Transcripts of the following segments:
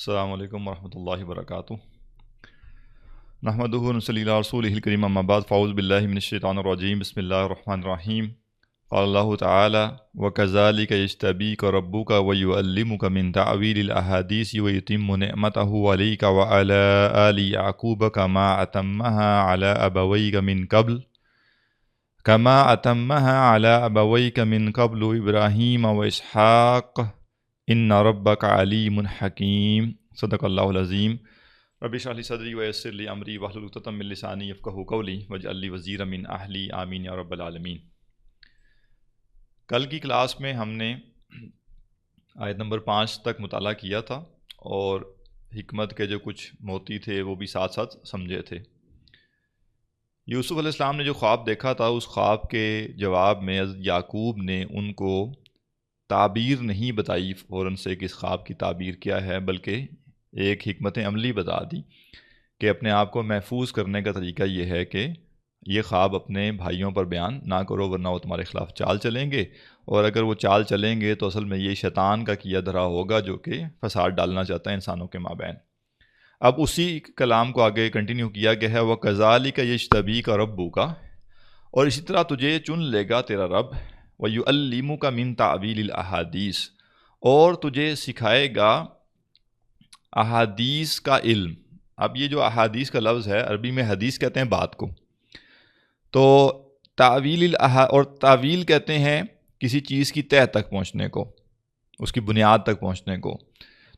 السلام علیکم ورحمۃ اللہ وبرکاتہ۔ نحمدہ ونصلی علی رسولہ الکریم، اما بعد، فاعوذ باللہ من الشیطان الرجیم، بسم اللہ الرحمن الرحیم۔ قال اللہ تعالی وکذالک یجتبیک ربک ویعلمک من تعویل الاحادیث ویتم نعمتہ علیک وعلی آل یعقوب کما اتمها علی ابویک من قبل ابراہیم واسحاق ان ربک علیم حکیم۔ صدق اللہ العظیم۔ رب اشرح لی صدری ویسر لی امری واحلل عقدۃ من لسانی یفقہوا قولی واجعل لی وزیرا من اہلی آمین یا رب العالمین۔ کل کی کلاس میں ہم نے آیت نمبر 5 تک مطالعہ کیا تھا اور حکمت کے جو کچھ موتی تھے وہ بھی ساتھ ساتھ سمجھے تھے۔ یوسف علیہ السلام نے جو خواب دیکھا تھا، اس خواب کے جواب میں حضرت یعقوب نے ان کو تعبیر نہیں بتائی فوراً سے کہ اس خواب کی تعبیر کیا ہے، بلکہ ایک حکمت عملی بتا دی کہ اپنے آپ کو محفوظ کرنے کا طریقہ یہ ہے کہ یہ خواب اپنے بھائیوں پر بیان نہ کرو، ورنہ وہ تمہارے خلاف چال چلیں گے، اور اگر وہ چال چلیں گے تو اصل میں یہ شیطان کا کیا دھرا ہوگا جو کہ فساد ڈالنا چاہتا ہے انسانوں کے مابین۔ اب اسی کلام کو آگے کنٹینیو کیا گیا ہے، وَكَذَلِكَ يَجْتَبِيكَ رَبُّكَ، اور اسی طرح تجھے چن لے گا تیرا رب، وَيُعَلِّمُكَ مِن تَعْوِيلِ الْأَحَادِيثِ، اور تجھے سکھائے گا احادیث کا علم۔ اب یہ جو احادیث کا لفظ ہے، عربی میں حدیث کہتے ہیں بات کو، تو اور تعویل کہتے ہیں کسی چیز کی تہہ تک پہنچنے کو، اس کی بنیاد تک پہنچنے کو۔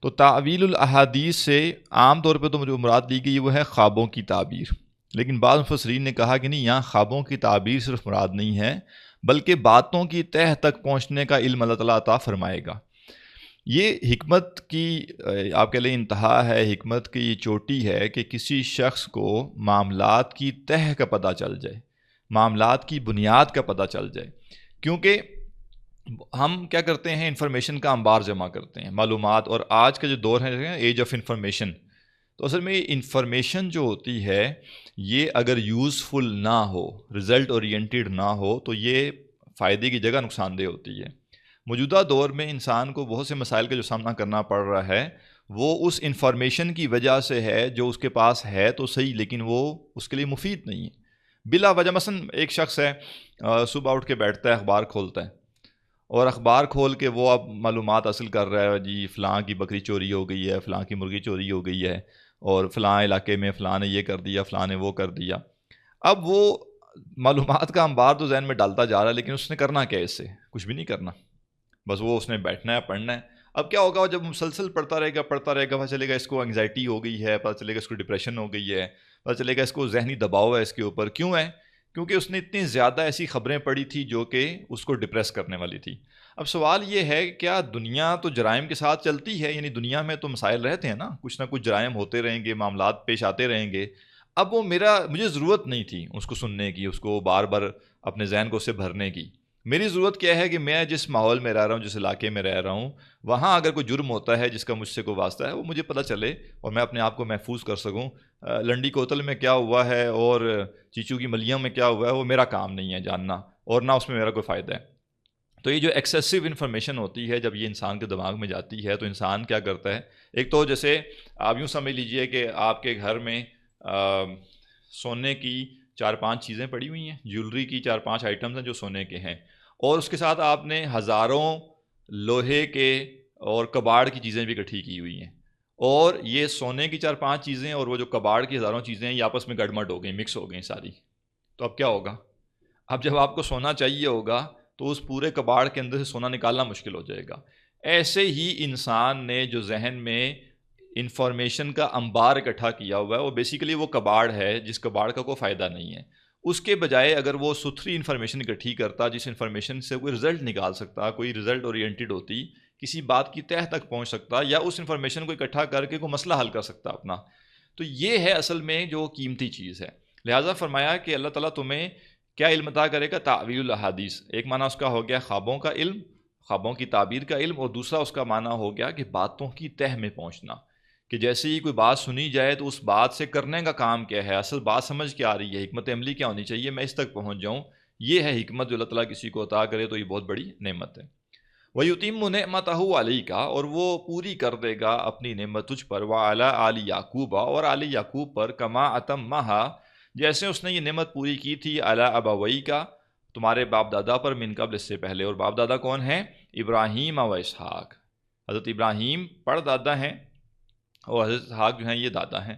تو تعویل الاحادیث سے عام طور پہ تو جو مراد لی گئی وہ ہے خوابوں کی تعبیر، لیکن بعض مفسرین نے کہا کہ نہیں، یہاں خوابوں کی تعبیر صرف مراد نہیں ہے، بلکہ باتوں کی تہہ تک پہنچنے کا علم اللہ تعالیٰ عطا فرمائے گا۔ یہ حکمت کی آپ کے لیے انتہا ہے، حکمت کی یہ چوٹی ہے کہ کسی شخص کو معاملات کی تہہ کا پتہ چل جائے، معاملات کی بنیاد کا پتہ چل جائے۔ کیونکہ ہم کیا کرتے ہیں، انفارمیشن کا انبار جمع کرتے ہیں، معلومات، اور آج کا جو دور ہے ایج آف انفارمیشن، تو اصل میں انفارمیشن جو ہوتی ہے یہ اگر یوزفل نہ ہو، رزلٹ اورینٹیڈ نہ ہو، تو یہ فائدے کی جگہ نقصان دہ ہوتی ہے۔ موجودہ دور میں انسان کو بہت سے مسائل کا جو سامنا کرنا پڑ رہا ہے وہ اس انفارمیشن کی وجہ سے ہے جو اس کے پاس ہے تو صحیح، لیکن وہ اس کے لیے مفید نہیں ہے بلا وجہ۔ مثلا ایک شخص ہے، صبح اٹھ کے بیٹھتا ہے، اخبار کھولتا ہے، اور اخبار کھول کے وہ اب معلومات حاصل کر رہا ہے، جی فلاں کی بکری چوری ہو گئی ہے، فلاں کی مرغی چوری ہو گئی ہے، اور فلاں علاقے میں فلاں نے یہ کر دیا، فلاں نے وہ کر دیا۔ اب وہ معلومات کا انبار تو ذہن میں ڈالتا جا رہا ہے، لیکن اس نے کرنا کیا؟ اس سے کچھ بھی نہیں کرنا، بس وہ اس نے بیٹھنا ہے، پڑھنا ہے۔ اب کیا ہوگا جب مسلسل پڑھتا رہے گا پتہ چلے گا اس کو انگزائٹی ہو گئی ہے، پتہ چلے گا اس کو ڈپریشن ہو گئی ہے، پتہ چلے گا اس کو ذہنی دباؤ ہے اس کے اوپر۔ کیوں ہے؟ کیونکہ اس نے اتنی زیادہ ایسی خبریں پڑھی تھی جو کہ اس کو ڈپریس کرنے والی تھی۔ اب سوال یہ ہے، کیا دنیا تو جرائم کے ساتھ چلتی ہے؟ یعنی دنیا میں تو مسائل رہتے ہیں نا، کچھ نہ کچھ جرائم ہوتے رہیں گے، معاملات پیش آتے رہیں گے۔ اب وہ مجھے ضرورت نہیں تھی اس کو سننے کی، اس کو بار بار اپنے ذہن کو اس سے بھرنے کی۔ میری ضرورت کیا ہے کہ میں جس ماحول میں رہ رہا ہوں، جس علاقے میں رہ رہا ہوں، وہاں اگر کوئی جرم ہوتا ہے جس کا مجھ سے کوئی واسطہ ہے، وہ مجھے پتہ چلے اور میں اپنے آپ کو محفوظ کر سکوں۔ لنڈی کوتل میں کیا ہوا ہے اور چیچو کی ملیاں میں کیا ہوا ہے، وہ میرا کام نہیں ہے جاننا، اور نہ اس میں میرا کوئی فائدہ ہے۔ تو یہ جو ایکسیسو انفارمیشن ہوتی ہے، جب یہ انسان کے دماغ میں جاتی ہے تو انسان کیا کرتا ہے، ایک تو جیسے آپ یوں سمجھ لیجئے کہ آپ کے گھر میں سونے کی 4-5 چیزیں پڑی ہوئی ہیں، جیولری کی 4-5 آئٹمز ہیں جو سونے کے ہیں، اور اس کے ساتھ آپ نے ہزاروں لوہے کے اور کباڑ کی چیزیں بھی اکٹھی کی ہوئی ہیں، اور یہ سونے کی 4-5 چیزیں اور وہ جو کباڑ کی ہزاروں چیزیں ہیں یہ آپس میں گڑمٹ ہو گئی، مکس ہو گئی ساری۔ تو اب کیا ہوگا؟ اب جب آپ کو سونا چاہیے ہوگا تو اس پورے کباڑ کے اندر سے سونا نکالنا مشکل ہو جائے گا۔ ایسے ہی انسان نے جو ذہن میں انفارمیشن کا انبار اکٹھا کیا ہوا ہے، وہ بیسیکلی وہ کباڑ ہے جس کباڑ کا کوئی فائدہ نہیں ہے۔ اس کے بجائے اگر وہ ستھری انفارمیشن اکٹھی کرتا، جس انفارمیشن سے کوئی رزلٹ نکال سکتا، کوئی رزلٹ اورینٹیڈ ہوتی، کسی بات کی تہہ تک پہنچ سکتا، یا اس انفارمیشن کو اکٹھا کر کے کوئی مسئلہ حل کر سکتا اپنا، تو یہ ہے اصل میں جو قیمتی چیز ہے۔ لہٰذا فرمایا کہ اللہ تعالیٰ تمہیں کیا علم عطا کرے گا؟ تعویل الاحادیث۔ ایک معنی اس کا ہو گیا خوابوں کا علم، خوابوں کی تعبیر کا علم، اور دوسرا اس کا معنی ہو گیا کہ باتوں کی تہہ میں پہنچنا، کہ جیسے ہی کوئی بات سنی جائے تو اس بات سے کرنے کا کام کیا ہے، اصل بات سمجھ کے آ رہی ہے، حکمت عملی کیا ہونی چاہیے، میں اس تک پہنچ جاؤں۔ یہ ہے حکمت جو اللہ تعالیٰ کسی کو عطا کرے تو یہ بہت بڑی نعمت ہے۔ وَيُتِمُّ نِعْمَتَهُ عَلَيْكَ، اور وہ پوری کر دے گا اپنی نعمت تجھ پر، وَعَلَىٰ آلِ یعقوب، اور آل یعقوب پر، کما اتمھا، جیسے اس نے یہ نعمت پوری کی تھی، علی ابویک، تمہارے باپ دادا پر، من قبل، اس سے پہلے، اور باپ دادا کون ہیں؟ ابراہیم و اسحاق، حضرت ابراہیم پڑ دادا ہیں اور حضرت اسحاق جو ہیں یہ دادا ہیں،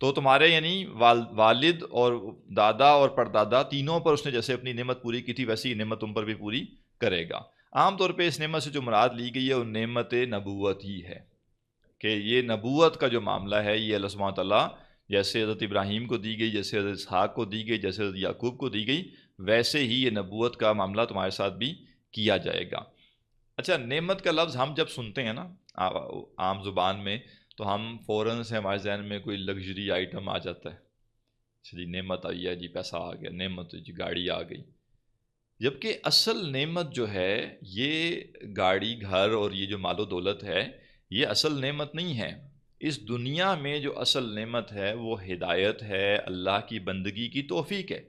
تو تمہارے یعنی والد اور دادا اور پردادا تینوں پر اس نے جیسے اپنی نعمت پوری کی تھی ویسی ہی نعمت تم پر بھی پوری کرے گا۔ عام طور پہ اس نعمت سے جو مراد لی گئی ہے وہ نعمت نبوت ہی ہے، کہ یہ نبوت کا جو معاملہ ہے یہ اللہ سبحانہ تعالیٰ جیسے حضرت ابراہیم کو دی گئی، جیسے حضرت اسحاق کو دی گئی، جیسے حضرت یعقوب کو دی گئی، ویسے ہی یہ نبوت کا معاملہ تمہارے ساتھ بھی کیا جائے گا۔ اچھا، نعمت کا لفظ ہم جب سنتے ہیں نا عام زبان میں، تو ہم فوراً سے ہمارے ذہن میں کوئی لگژری آئٹم آ جاتا ہے، اچھا جی نعمت آئی ہے، جی پیسہ آ گیا، نعمت جی گاڑی آ گئی، جبکہ اصل نعمت جو ہے یہ گاڑی، گھر اور یہ جو مال و دولت ہے یہ اصل نعمت نہیں ہے۔ اس دنیا میں جو اصل نعمت ہے وہ ہدایت ہے، اللہ کی بندگی کی توفیق ہے،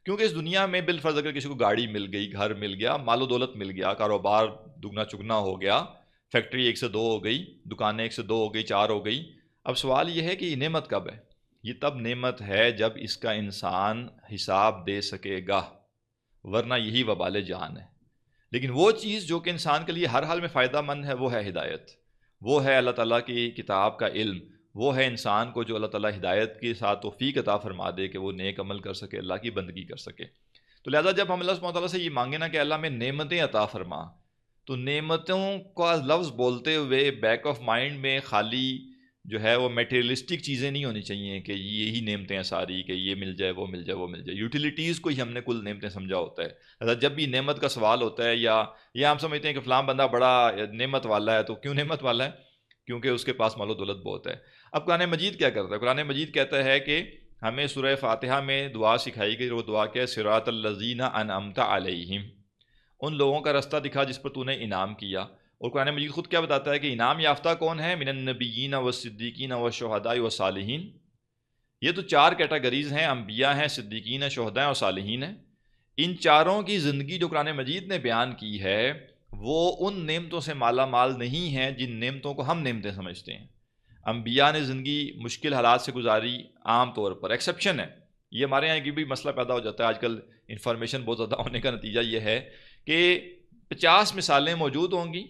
کیونکہ اس دنیا میں بالفرض اگر کسی کو گاڑی مل گئی، گھر مل گیا، مال و دولت مل گیا، کاروبار دگنا چگنا ہو گیا، فیکٹری 1 سے 2 ہو گئی، دکانیں 1 سے 2 ہو گئی، 4 ہو گئی، اب سوال یہ ہے کہ یہ نعمت کب ہے؟ یہ تب نعمت ہے جب اس کا انسان حساب دے سکے گا، ورنہ یہی وبال جہان ہے۔ لیکن وہ چیز جو کہ انسان کے لیے ہر حال میں فائدہ مند ہے وہ ہے ہدایت، وہ ہے اللہ تعالیٰ کی کتاب کا علم، وہ ہے انسان کو جو اللہ تعالیٰ ہدایت کے ساتھ توفیق عطا فرما دے کہ وہ نیک عمل کر سکے، اللہ کی بندگی کر سکے۔ تو لہٰذا جب ہم اللہ سبحانہ تعالیٰ سے یہ مانگیں نا کہ اللہ میں نعمتیں عطا فرما، تو نعمتوں کا لفظ بولتے ہوئے بیک آف مائنڈ میں خالی جو ہے وہ میٹیریلسٹک چیزیں نہیں ہونی چاہیے کہ یہی نعمتیں ہیں ساری، کہ یہ مل جائے وہ مل جائے وہ مل جائے، یوٹیلیٹیز کو ہی ہم نے کل نعمتیں سمجھا ہوتا ہے۔ اگر جب بھی نعمت کا سوال ہوتا ہے یا ہم سمجھتے ہیں کہ فلاں بندہ بڑا نعمت والا ہے، تو کیوں نعمت والا ہے؟ کیونکہ اس کے پاس مال و دولت بہت ہے۔ اب قرآن مجید کیا کرتا ہے؟ قرآن مجید کہتا ہے کہ ہمیں سورہ فاتحہ میں دعا سکھائی گئی، وہ دعا کیا ہے؟ صراط الذین انعمت علیہم، ان لوگوں کا رستہ دکھا جس پر تو نے انعام کیا۔ اور قرآن مجید خود کیا بتاتا ہے کہ انعام یافتہ کون ہے؟ من النبیین والصدیقین والشہداء والصالحین۔ یہ تو 4 کیٹیگریز ہیں، انبیاء ہیں، صدیقین ہیں، شہداء ہیں اور صالحین ہیں۔ ان چاروں کی زندگی جو قرآن مجید نے بیان کی ہے وہ ان نعمتوں سے مالا مال نہیں ہے جن نعمتوں کو ہم نعمتیں سمجھتے ہیں۔ انبیاء نے زندگی مشکل حالات سے گزاری عام طور پر، ایکسیپشن ہے۔ یہ ہمارے یہاں کی بھی مسئلہ پیدا ہو جاتا ہے آج کل، انفارمیشن بہت زیادہ ہونے کا نتیجہ یہ ہے کہ 50 مثالیں موجود ہوں گی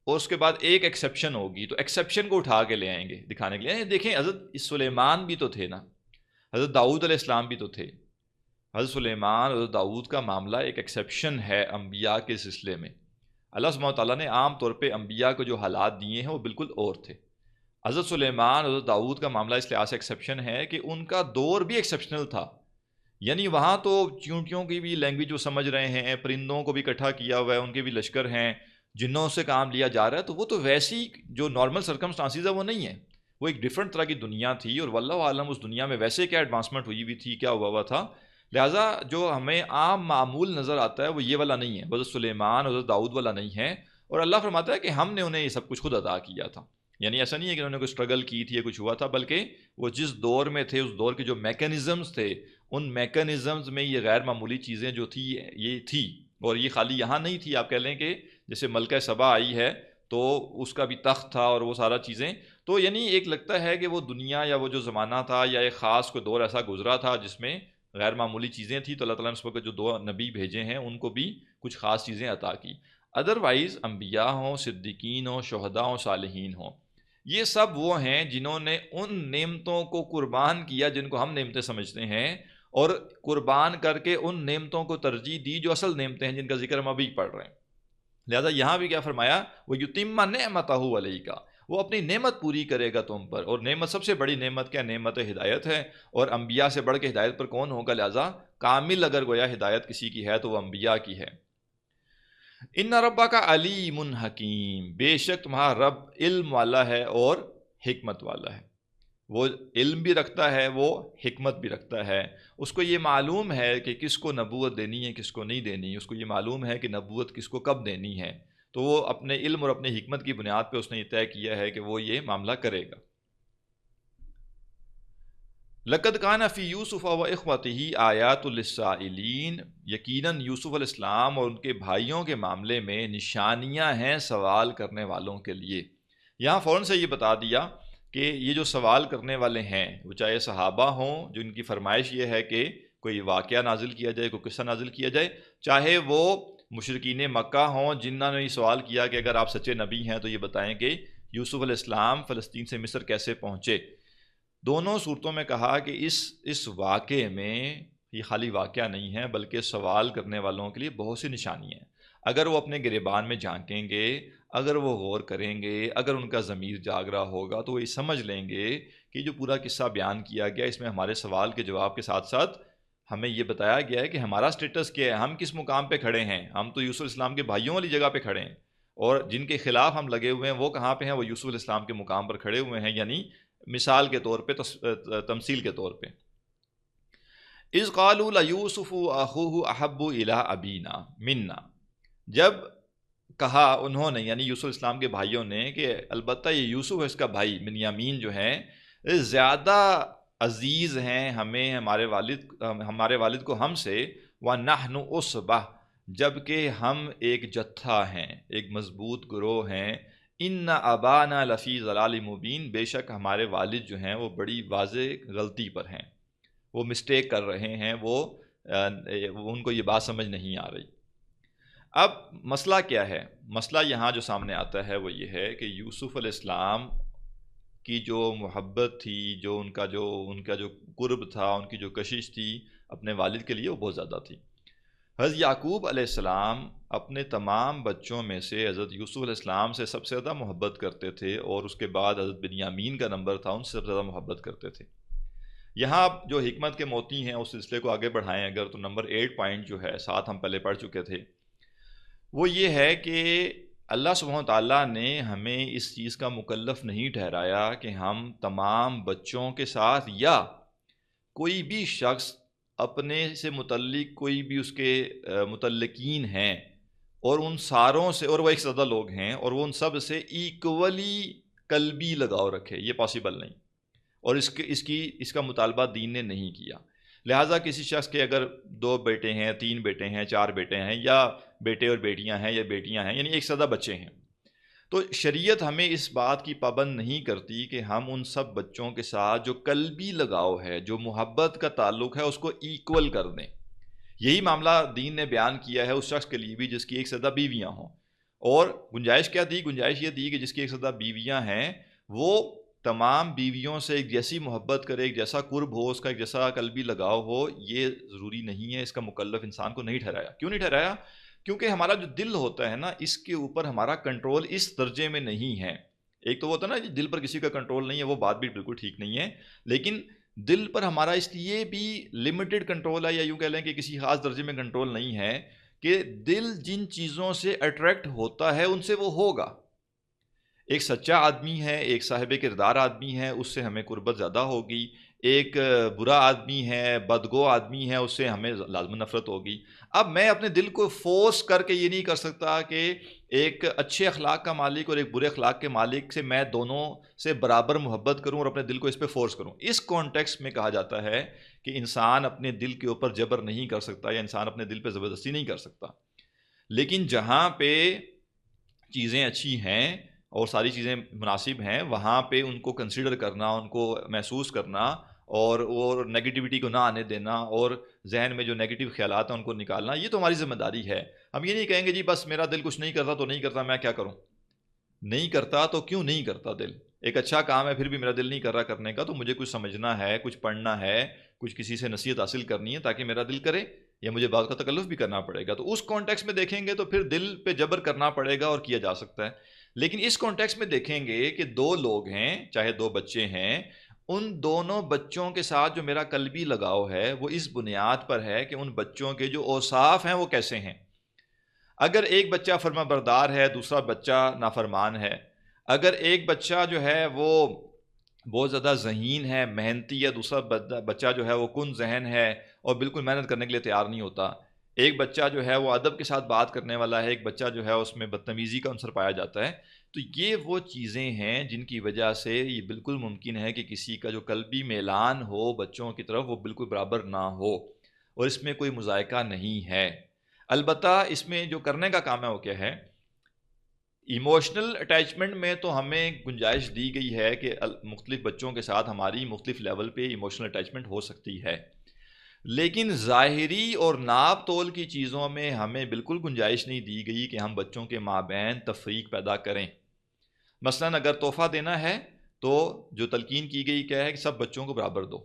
اور اس کے بعد ایک ایکسیپشن ہوگی، تو ایکسیپشن کو اٹھا کے لے آئیں گے دکھانے کے لیے، دیکھیں حضرت سلیمان بھی تو تھے نا، حضرت داؤد علیہ السلام بھی تو تھے۔ حضرت سلیمان، حضرت داؤد کا معاملہ ایک ایکسیپشن ہے انبیاء کے سلسلے میں۔ اللہ سبحانہ تعالیٰ نے عام طور پہ انبیاء کو جو حالات دیے ہیں وہ بالکل اور تھے۔ حضرت سلیمان، حضرت داؤد کا معاملہ اس لحاظ سے ایکسیپشن ہے کہ ان کا دور بھی ایکسیپشنل تھا، یعنی وہاں تو چونٹیوں کی بھی لینگویج وہ سمجھ رہے ہیں، پرندوں کو بھی اکٹھا کیا ہوا ہے، ان کے بھی لشکر ہیں، جنوں سے کام لیا جا رہا ہے، تو وہ تو ویسی جو نارمل سرکمسٹانسز ہے وہ نہیں ہے، وہ ایک ڈیفرنٹ طرح کی دنیا تھی، اور واللہ عالم اس دنیا میں ویسے کیا ایڈوانسمنٹ ہوئی ہوئی تھی، کیا ہوا ہوا تھا۔ لہٰذا جو ہمیں عام معمول نظر آتا ہے وہ یہ والا نہیں ہے، حضرت سلیمان، حضرت داؤد والا نہیں ہے۔ اور اللہ فرماتا ہے کہ ہم نے انہیں یہ سب کچھ خود عطا کیا تھا، یعنی ایسا نہیں ہے کہ انہوں نے کوئی اسٹرگل کی تھی یا کچھ ہوا تھا، بلکہ وہ جس دور میں تھے اس دور کے جو میکینزمز تھے ان میکینزمز میں یہ غیر معمولی چیزیں جو تھی یہ تھی، اور یہ خالی یہاں نہیں تھی، آپ کہہ لیں کہ جیسے ملکہ سبا آئی ہے تو اس کا بھی تخت تھا اور وہ سارا چیزیں، تو یعنی ایک لگتا ہے کہ وہ دنیا یا وہ جو زمانہ تھا یا ایک خاص کوئی دور ایسا گزرا تھا جس میں غیر معمولی چیزیں تھیں، تو اللہ تعالیٰ نے اس وقت جو 2 نبی بھیجے ہیں ان کو بھی کچھ خاص چیزیں عطا کی۔ ادروائز انبیاء ہوں، صدیقین ہوں، شہداء ہوں، صالحین ہوں، یہ سب وہ ہیں جنہوں نے ان نعمتوں کو قربان کیا جن کو ہم نعمتیں سمجھتے ہیں، اور قربان کر کے ان نعمتوں کو ترجیح دی جو اصل نعمتیں ہیں جن کا ذکر ہم ابھی پڑھ رہے ہیں۔ لہذا یہاں بھی کیا فرمایا؟ وہ یتم نعمتہ علیکا، وہ اپنی نعمت پوری کرے گا تم پر، اور نعمت سب سے بڑی نعمت کیا؟ نعمت ہدایت ہے، اور انبیاء سے بڑھ کے ہدایت پر کون ہوگا؟ لہذا کامل اگر گویا ہدایت کسی کی ہے تو وہ انبیاء کی ہے۔ ان ربک علیم حکیم، بے شک تمہارا رب علم والا ہے اور حکمت والا ہے، وہ علم بھی رکھتا ہے، وہ حکمت بھی رکھتا ہے، اس کو یہ معلوم ہے کہ کس کو نبوت دینی ہے کس کو نہیں دینی، اس کو یہ معلوم ہے کہ نبوت کس کو کب دینی ہے، تو وہ اپنے علم اور اپنی حکمت کی بنیاد پہ اس نے یہ طے کیا ہے کہ وہ یہ معاملہ کرے گا۔ لقد کان فی یوسف و اخوتہ آیات للسائلین، یقیناً یوسف علیہ السلام اور ان کے بھائیوں کے معاملے میں نشانیاں ہیں سوال کرنے والوں کے لیے۔ یہاں فوراً سے یہ بتا دیا کہ یہ جو سوال کرنے والے ہیں وہ چاہے صحابہ ہوں جن کی فرمائش یہ ہے کہ کوئی واقعہ نازل کیا جائے، کوئی قصہ نازل کیا جائے، چاہے وہ مشرکین مکہ ہوں جنہوں نے یہ سوال کیا کہ اگر آپ سچے نبی ہیں تو یہ بتائیں کہ یوسف علیہ السلام فلسطین سے مصر کیسے پہنچے۔ دونوں صورتوں میں کہا کہ اس واقعے میں یہ خالی واقعہ نہیں ہے بلکہ سوال کرنے والوں کے لیے بہت سی نشانیاں ہیں۔ اگر وہ اپنے گریبان میں جھانکیں گے، اگر وہ غور کریں گے، اگر ان کا ضمیر جاگ رہا ہوگا تو وہ یہ سمجھ لیں گے کہ جو پورا قصہ بیان کیا گیا اس میں ہمارے سوال کے جواب کے ساتھ ساتھ ہمیں یہ بتایا گیا ہے کہ ہمارا سٹیٹس کیا ہے، ہم کس مقام پہ کھڑے ہیں۔ ہم تو یوسف علیہ السلام کے بھائیوں والی جگہ پہ کھڑے ہیں، اور جن کے خلاف ہم لگے ہوئے ہیں وہ کہاں پہ ہیں؟ وہ یوسف علیہ السلام کے مقام پر کھڑے ہوئے ہیں، یعنی مثال کے طور پہ، تمثیل کے طور پہ۔ اذ قالوا لیوسف اخوہ احب الی ابینا منا، جب کہا انہوں نے یعنی یوسف السلام کے بھائیوں نے کہ البتہ یہ یوسف ہے اس کا بھائی بنیامین جو ہے زیادہ عزیز ہیں ہمیں، ہمارے والد کو ہم سے، وَنَحْنُ عُصْبَةٌ، جبکہ ہم ایک جتھا ہیں، ایک مضبوط گروہ ہیں، ان ابانا لفی ضلال مبین، بے شک ہمارے والد جو ہیں وہ بڑی واضح غلطی پر ہیں، وہ مسٹیک کر رہے ہیں، وہ ان کو یہ بات سمجھ نہیں آ رہی۔ اب مسئلہ کیا ہے؟ مسئلہ یہاں جو سامنے آتا ہے وہ یہ ہے کہ یوسف علیہ السلام کی جو محبت تھی، جو ان کا جو قرب تھا، ان کی جو کشش تھی اپنے والد کے لیے وہ بہت زیادہ تھی۔ حضرت یعقوب علیہ السلام اپنے تمام بچوں میں سے حضرت یوسف علیہ السلام سے سب سے زیادہ محبت کرتے تھے، اور اس کے بعد حضرت بنیامین کا نمبر تھا، ان سے سب سے زیادہ محبت کرتے تھے۔ یہاں جو حکمت کے موتی ہیں اس سلسلے کو آگے بڑھائیں اگر تو نمبر 8 پوائنٹ جو ہے 7 ہم پہلے پڑھ چکے تھے، وہ یہ ہے کہ اللہ سبحانہ وتعالیٰ نے ہمیں اس چیز کا مکلف نہیں ٹھہرایا کہ ہم تمام بچوں کے ساتھ یا کوئی بھی شخص اپنے سے متعلق کوئی بھی اس کے متعلقین ہیں اور ان ساروں سے، اور وہ ایک زیادہ لوگ ہیں اور وہ ان سب سے ایکولی قلبی لگاؤ رکھے، یہ پاسبل نہیں، اور اس کا مطالبہ دین نے نہیں کیا۔ لہٰذا کسی شخص کے اگر 2 بیٹے ہیں، 3 بیٹے ہیں، 4 بیٹے ہیں، یا بیٹے اور بیٹیاں ہیں یا بیٹیاں ہیں، یعنی ایک سے زیادہ بچے ہیں، تو شریعت ہمیں اس بات کی پابند نہیں کرتی کہ ہم ان سب بچوں کے ساتھ جو قلبی لگاؤ ہے، جو محبت کا تعلق ہے، اس کو ایکول کر دیں۔ یہی معاملہ دین نے بیان کیا ہے اس شخص کے لیے بھی جس کی ایک سے زیادہ بیویاں ہوں، اور گنجائش کیا دی؟ گنجائش یہ دی کہ جس کی ایک سے زیادہ بیویاں ہیں وہ تمام بیویوں سے ایک جیسی محبت کرے، ایک جیسا قرب ہو، اس کا ایک جیسا قلبی لگاؤ ہو۔ یہ ضروری نہیں ہے، اس کا مکلف انسان کو نہیں ٹھہرایا۔ کیوں نہیں ٹھہرایا؟ کیونکہ ہمارا جو دل ہوتا ہے نا، اس کے اوپر ہمارا کنٹرول اس درجے میں نہیں ہے۔ ایک تو وہ ہوتا ہے نا دل پر کسی کا کنٹرول نہیں ہے، وہ بات بھی بالکل ٹھیک نہیں ہے، لیکن دل پر ہمارا اس لیے بھی لمیٹڈ کنٹرول ہے، یا یوں کہہ لیں کہ کسی خاص درجے میں کنٹرول نہیں ہے کہ دل جن چیزوں سے اٹریکٹ ہوتا ہے ان سے وہ ہوگا۔ ایک سچا آدمی ہے، ایک صاحب کردار آدمی ہے، اس سے ہمیں قربت زیادہ ہوگی۔ ایک برا آدمی ہے، بدگو آدمی ہے، اس سے ہمیں لازم نفرت ہوگی۔ اب میں اپنے دل کو فورس کر کے یہ نہیں کر سکتا کہ ایک اچھے اخلاق کا مالک اور ایک برے اخلاق کے مالک سے میں دونوں سے برابر محبت کروں اور اپنے دل کو اس پہ فورس کروں۔ اس کانٹیکسٹ میں کہا جاتا ہے کہ انسان اپنے دل کے اوپر جبر نہیں کر سکتا، یا انسان اپنے دل پہ زبردستی نہیں کر سکتا۔ لیکن جہاں پہ چیزیں اچھی ہیں اور ساری چیزیں مناسب ہیں، وہاں پہ ان کو کنسیڈر کرنا، ان کو محسوس کرنا، اور نیگیٹیوٹی کو نہ آنے دینا، اور ذہن میں جو نیگیٹو خیالات ہیں ان کو نکالنا، یہ تو ہماری ذمہ داری ہے۔ ہم یہ نہیں کہیں گے جی بس میرا دل کچھ نہیں کرتا تو نہیں کرتا، میں کیا کروں؟ نہیں کرتا تو کیوں نہیں کرتا دل؟ ایک اچھا کام ہے پھر بھی میرا دل نہیں کر رہا کرنے کا، تو مجھے کچھ سمجھنا ہے، کچھ پڑھنا ہے، کچھ کسی سے نصیحت حاصل کرنی ہے تاکہ میرا دل کرے، یا مجھے بات کا تکلف بھی کرنا پڑے گا۔ تو اس کانٹیکس میں دیکھیں گے تو پھر دل پہ جبر کرنا پڑے گا اور کیا جا سکتا ہے۔ لیکن اس کانٹیکس میں دیکھیں گے کہ 2 لوگ ہیں، چاہے 2 بچے ہیں، ان دونوں بچوں کے ساتھ جو میرا قلبی لگاؤ ہے وہ اس بنیاد پر ہے کہ ان بچوں کے جو اوصاف ہیں وہ کیسے ہیں۔ اگر ایک بچہ فرما بردار ہے، دوسرا بچہ نافرمان ہے، اگر ایک بچہ جو ہے وہ بہت زیادہ ذہین ہے، محنتی ہے، دوسرا بچہ جو ہے وہ کن ذہن ہے اور بالکل محنت کرنے کے لیے تیار نہیں ہوتا، ایک بچہ جو ہے وہ ادب کے ساتھ بات کرنے والا ہے، ایک بچہ جو ہے اس میں بدتمیزی کا عنصر پایا جاتا ہے. تو یہ وہ چیزیں ہیں جن کی وجہ سے یہ بالکل ممکن ہے کہ کسی کا جو قلبی میلان ہو بچوں کی طرف وہ بالکل برابر نہ ہو، اور اس میں کوئی مذائقہ نہیں ہے. البتہ اس میں جو کرنے کا کام ہے وہ کیا ہے؟ ایموشنل اٹیچمنٹ میں تو ہمیں گنجائش دی گئی ہے کہ مختلف بچوں کے ساتھ ہماری مختلف لیول پہ ایموشنل اٹیچمنٹ ہو سکتی ہے، لیکن ظاہری اور ناپ تول کی چیزوں میں ہمیں بالکل گنجائش نہیں دی گئی کہ ہم بچوں کے مابین تفریق پیدا کریں. مثلا اگر تحفہ دینا ہے تو جو تلقین کی گئی کیا ہے کہ سب بچوں کو برابر دو،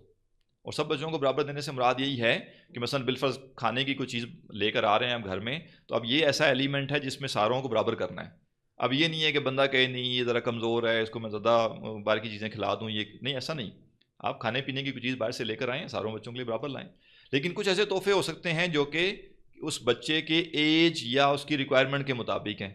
اور سب بچوں کو برابر دینے سے مراد یہی ہے کہ مثلا بالفرض کھانے کی کوئی چیز لے کر آ رہے ہیں ہم گھر میں، تو اب یہ ایسا ایلیمنٹ ہے جس میں ساروں کو برابر کرنا ہے. اب یہ نہیں ہے کہ بندہ کہے نہیں یہ ذرا کمزور ہے اس کو میں زیادہ باہر کی چیزیں کھلا دوں، یہ نہیں، ایسا نہیں. آپ کھانے پینے کی کوئی چیز باہر سے لے کر آئیں، ساروں بچوں کے لیے برابر لائیں. لیکن کچھ ایسے تحفے ہو سکتے ہیں جو کہ اس بچے کے ایج یا اس کی ریکوائرمنٹ کے مطابق ہیں.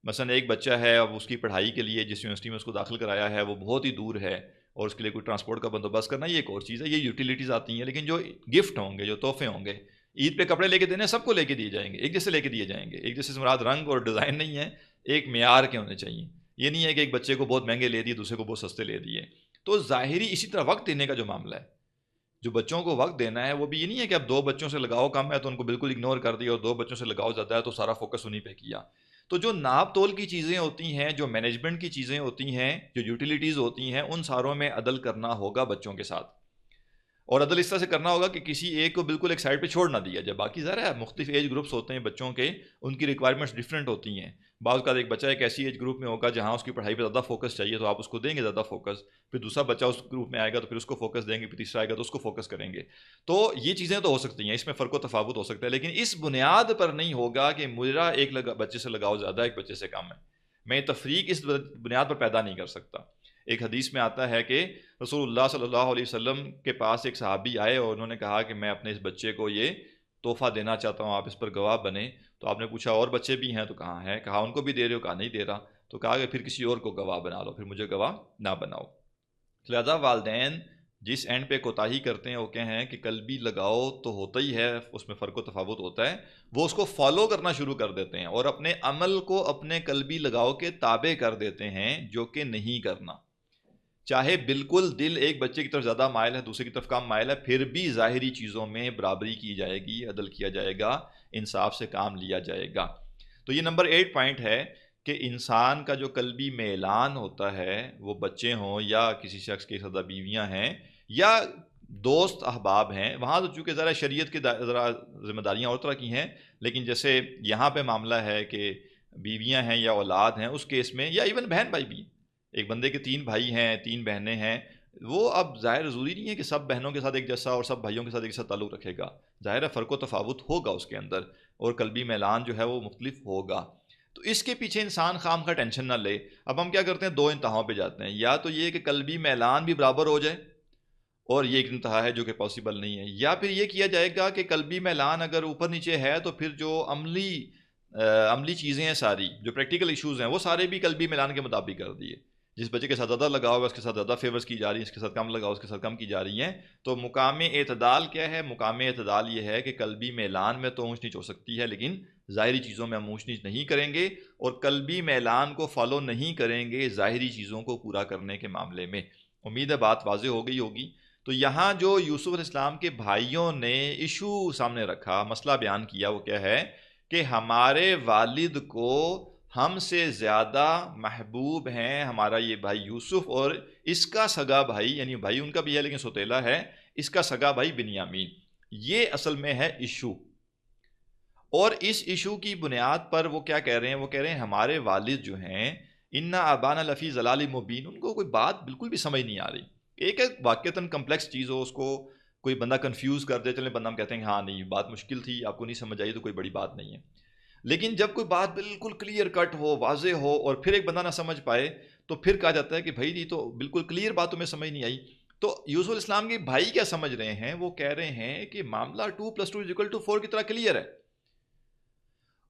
مثلا ایک بچہ ہے، اب اس کی پڑھائی کے لیے جس یونیورسٹی میں اس کو داخل کرایا ہے وہ بہت ہی دور ہے، اور اس کے لیے کوئی ٹرانسپورٹ کا بندوبست کرنا یہ ایک اور چیز ہے، یہ یوٹیلیٹیز آتی ہیں. لیکن جو گفٹ ہوں گے، جو تحفے ہوں گے، عید پہ کپڑے لے کے دینے سب کو لے کے دیے جائیں گے، ایک جیسے لے کے دیے جائیں گے. ایک جیسے سے مراد رنگ اور ڈیزائن نہیں ہے، ایک معیار کے ہونے چاہیے. یہ نہیں ہے کہ ایک بچے کو بہت مہنگے لے دیے دوسرے کو بہت سستے لے دیے. تو ظاہری اسی طرح وقت دینے کا جو معاملہ ہے، جو بچوں کو وقت دینا ہے وہ بھی یہ نہیں ہے کہ اب 2 بچوں سے لگاؤ کم ہے تو ان کو بالکل اگنور کر دیا، اور 2 بچوں سے لگاؤ زیادہ ہے تو سارا فوکس انہیں پہ کیا. تو جو ناپ تول کی چیزیں ہوتی ہیں، جو مینجمنٹ کی چیزیں ہوتی ہیں، جو یوٹیلیٹیز ہوتی ہیں، ان ساروں میں عدل کرنا ہوگا بچوں کے ساتھ. اور عدل اس طرح سے کرنا ہوگا کہ کسی ایک کو بالکل ایک سائڈ پہ چھوڑ نہ دیا جائے. باقی ظاہر ہے مختلف ایج گروپس ہوتے ہیں بچوں کے، ان کی ریکوائرمنٹس ڈفرینٹ ہوتی ہیں. بعض کا ایک بچہ ایک ایسی ایج گروپ میں ہوگا جہاں اس کی پڑھائی پہ زیادہ فوکس چاہیے تو آپ اس کو دیں گے زیادہ فوکس، پھر دوسرا بچہ اس گروپ میں آئے گا تو پھر اس کو فوکس دیں گے، پھر تیسرا آئے گا تو اس کو فوکس کریں گے. تو یہ چیزیں تو ہو سکتی ہیں، اس میں فرق و تفاوت ہو سکتا ہے، لیکن اس بنیاد پر نہیں ہوگا کہ میرا ایک بچے سے لگاؤ زیادہ ایک بچے سے کم ہے. میں تفریق اس بنیاد پر پیدا نہیں کر سکتا. ایک حدیث میں آتا ہے کہ رسول اللہ صلی اللہ علیہ وسلم کے پاس ایک صحابی آئے اور انہوں نے کہا کہ میں اپنے اس بچے کو یہ تحفہ دینا چاہتا ہوں، آپ اس پر گواہ بنے. تو آپ نے پوچھا اور بچے بھی ہیں؟ تو کہاں ہے؟ کہا ان کو بھی دے رہے ہو؟ کہا نہیں دے رہا. تو کہا کہ پھر کسی اور کو گواہ بنا لو، پھر مجھے گواہ نہ بناؤ. لہذا والدین جس اینڈ پہ کوتاہی کرتے ہیں وہ کہیں ہیں کہ قلبی لگاؤ تو ہوتا ہی ہے، اس میں فرق و تفاوت ہوتا ہے، وہ اس کو فالو کرنا شروع کر دیتے ہیں اور اپنے عمل کو اپنے قلبی لگاؤ کے تابع کر دیتے ہیں، جو کہ نہیں کرنا. چاہے بالکل دل ایک بچے کی طرف زیادہ مائل ہے دوسرے کی طرف کم مائل ہے، پھر بھی ظاہری چیزوں میں برابری کی جائے گی، عدل کیا جائے گا، انصاف سے کام لیا جائے گا. تو یہ نمبر 8 پوائنٹ ہے کہ انسان کا جو قلبی میلان ہوتا ہے، وہ بچے ہوں یا کسی شخص کی سادہ بیویاں ہیں یا دوست احباب ہیں، وہاں تو چونکہ ذرا شریعت کی ذرا ذمہ داریاں اور طرح کی ہیں، لیکن جیسے یہاں پہ معاملہ ہے کہ بیویاں ہیں یا اولاد ہیں، اس کیس میں یا ایون بہن بھائی بھی، ایک بندے کے 3 بھائی ہیں 3 بہنیں ہیں، وہ اب ظاہر ضروری نہیں ہے کہ سب بہنوں کے ساتھ ایک جیسا اور سب بھائیوں کے ساتھ ایک جیسا تعلق رکھے گا. ظاہر ہے فرق و تفاوت ہوگا اس کے اندر، اور قلبی میلان جو ہے وہ مختلف ہوگا. تو اس کے پیچھے انسان خام کا ٹینشن نہ لے. اب ہم کیا کرتے ہیں، 2 انتہاؤں پہ جاتے ہیں، یا تو یہ کہ قلبی میلان بھی برابر ہو جائے، اور یہ ایک انتہا ہے جو کہ پاسبل نہیں ہے، یا پھر یہ کیا جائے گا کہ قلبی میلان اگر اوپر نیچے ہے تو پھر جو عملی چیزیں ہیں، ساری جو پریکٹیکل ایشوز ہیں وہ سارے بھی قلبی میلان کے مطابق کر دیے. جس بچے کے ساتھ زیادہ لگاؤ ہے اس کے ساتھ زیادہ فیورز کی جا رہی ہیں، اس کے ساتھ کم لگاؤ اس کے ساتھ کم کی جا رہی ہیں. تو مقام اعتدال کیا ہے؟ مقام اعتدال یہ ہے کہ قلبی میلان میں تو اونچ نیچ ہو سکتی ہے، لیکن ظاہری چیزوں میں ہم اونچ نیچ نہیں کریں گے، اور قلبی میلان کو فالو نہیں کریں گے ظاہری چیزوں کو پورا کرنے کے معاملے میں. امید ہے بات واضح ہو گئی ہوگی. تو یہاں جو یوسف علیہ السلام کے بھائیوں نے ایشو سامنے رکھا، مسئلہ بیان کیا، وہ کیا ہے کہ ہمارے والد کو ہم سے زیادہ محبوب ہیں ہمارا یہ بھائی یوسف، اور اس کا سگا بھائی، یعنی بھائی ان کا بھی ہے لیکن سوتیلا ہے، اس کا سگا بھائی بنیامین. یہ اصل میں ہے ایشو. اور اس ایشو کی بنیاد پر وہ کیا کہہ رہے ہیں؟ وہ کہہ رہے ہیں ہمارے والد جو ہیں انا ابانا لفی ضلال مبین، ان کو کوئی بات بالکل بھی سمجھ نہیں آ رہی. ایک واقعتاً کمپلیکس چیز ہو، اس کو کوئی بندہ کنفیوز کر دے، چلیں بندہ ہم کہتے ہیں کہ ہاں نہیں بات مشکل تھی، آپ کو نہیں سمجھ آئی تو کوئی بڑی بات نہیں ہے. لیکن جب کوئی بات بالکل کلیئر کٹ ہو، واضح ہو، اور پھر ایک بندہ نہ سمجھ پائے تو پھر کہا جاتا ہے کہ بھائی یہ تو بالکل کلیئر بات تمہیں سمجھ نہیں آئی. تو یوسف علیہ السلام کے بھائی کیا سمجھ رہے ہیں؟ وہ کہہ رہے ہیں کہ معاملہ 2+2=4 کی طرح کلیئر ہے،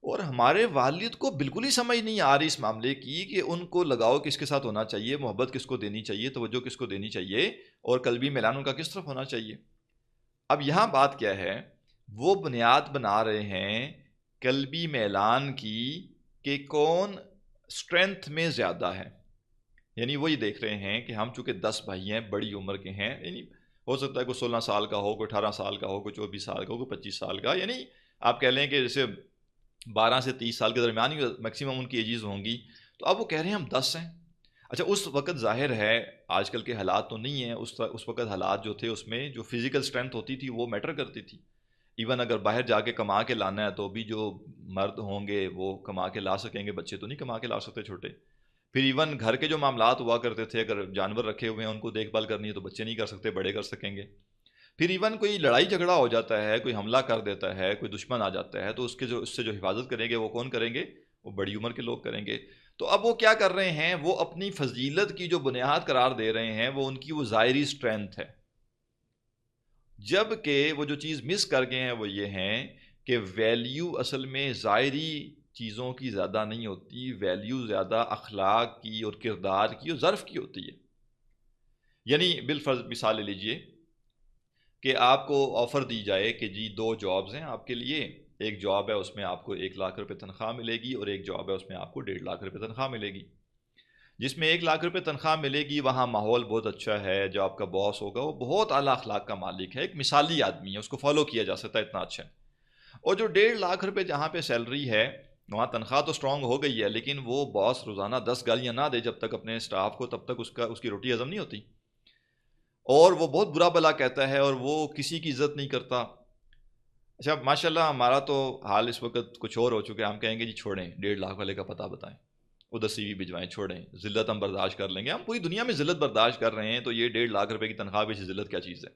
اور ہمارے والد کو بالکل ہی سمجھ نہیں آ رہی اس معاملے کی کہ ان کو لگاؤ کس کے ساتھ ہونا چاہیے، محبت کس کو دینی چاہیے، توجہ کس کو دینی چاہیے، اور قلبی میلان ان کا کس طرف ہونا چاہیے. اب یہاں بات کیا ہے؟ وہ بنیاد بنا رہے ہیں قلبی میلان کی کہ کون اسٹرینتھ میں زیادہ ہے. یعنی وہ یہ دیکھ رہے ہیں کہ ہم چونکہ 10 بھائی ہیں، بڑی عمر کے ہیں، یعنی ہو سکتا ہے کوئی 16 سال کا ہو، کوئی 18 سال کا ہو، کوئی 24 سال کا ہو، کوئی 25 سال کا، یعنی آپ کہہ لیں کہ جیسے 12 سے 30 سال کے درمیان ہی میکسیمم ان کی ایجز ہوں گی. تو اب وہ کہہ رہے ہیں ہم 10 ہیں. اچھا اس وقت ظاہر ہے آج کل کے حالات تو نہیں ہیں، اس وقت حالات جو تھے اس میں جو فزیکل اسٹرینتھ ہوتی تھی وہ میٹر کرتی تھی. ایون اگر باہر جا کے کما کے لانا ہے تو بھی جو مرد ہوں گے وہ کما کے لا سکیں گے، بچے تو نہیں کما کے لا سکتے چھوٹے. پھر ایون گھر کے جو معاملات ہوا کرتے تھے، اگر جانور رکھے ہوئے ہیں ان کو دیکھ بھال کرنی ہے تو بچے نہیں کر سکتے، بڑے کر سکیں گے. پھر ایون کوئی لڑائی جھگڑا ہو جاتا ہے، کوئی حملہ کر دیتا ہے، کوئی دشمن آ جاتا ہے، تو اس سے جو حفاظت کریں گے وہ کون کریں گے؟ وہ بڑی عمر کے لوگ کریں گے. تو اب وہ کیا کر رہے ہیں؟ وہ اپنی فضیلت کی جو بنیاد قرار دے رہے ہیں وہ ان کی وہ ظاہری اسٹرینتھ ہے. جب کہ وہ جو چیز مس کر گئے ہیں وہ یہ ہیں کہ ویلیو اصل میں ظاہری چیزوں کی زیادہ نہیں ہوتی، ویلیو زیادہ اخلاق کی اور کردار کی اور ظرف کی ہوتی ہے. یعنی بالفرض مثال لے لیجئے کہ آپ کو آفر دی جائے کہ جی 2 جابز ہیں آپ کے لیے، ایک جاب ہے اس میں آپ کو 1 لاکھ روپے تنخواہ ملے گی، اور ایک جاب ہے اس میں آپ کو 1.5 لاکھ روپے تنخواہ ملے گی. جس میں 1 لاکھ روپے تنخواہ ملے گی وہاں ماحول بہت اچھا ہے، جو آپ کا باس ہوگا وہ بہت اعلیٰ اخلاق کا مالک ہے، ایک مثالی آدمی ہے، اس کو فالو کیا جا سکتا ہے، اتنا اچھا ہے. اور جو 1.5 لاکھ روپے جہاں پہ سیلری ہے وہاں تنخواہ تو اسٹرانگ ہو گئی ہے، لیکن وہ باس روزانہ 10 گالیاں نہ دے جب تک اپنے اسٹاف کو، تب تک اس کی روٹی ہضم نہیں ہوتی، اور وہ بہت برا بلا کہتا ہے اور وہ کسی کی عزت نہیں کرتا. اچھا ماشاءاللہ ہمارا تو حال اس وقت کچھ اور ہو چکا ہے، ہم کہیں گے جی چھوڑیں 1.5 لاکھ والے کا پتہ بتائیں، ادھر سی وی بھجوائیں، چھوڑیں، ذلت ہم برداشت کر لیں گے، ہم پوری دنیا میں ذلت برداشت کر رہے ہیں تو یہ 1.5 لاکھ روپے کی تنخواہ بھی ذلت کیا چیز ہے.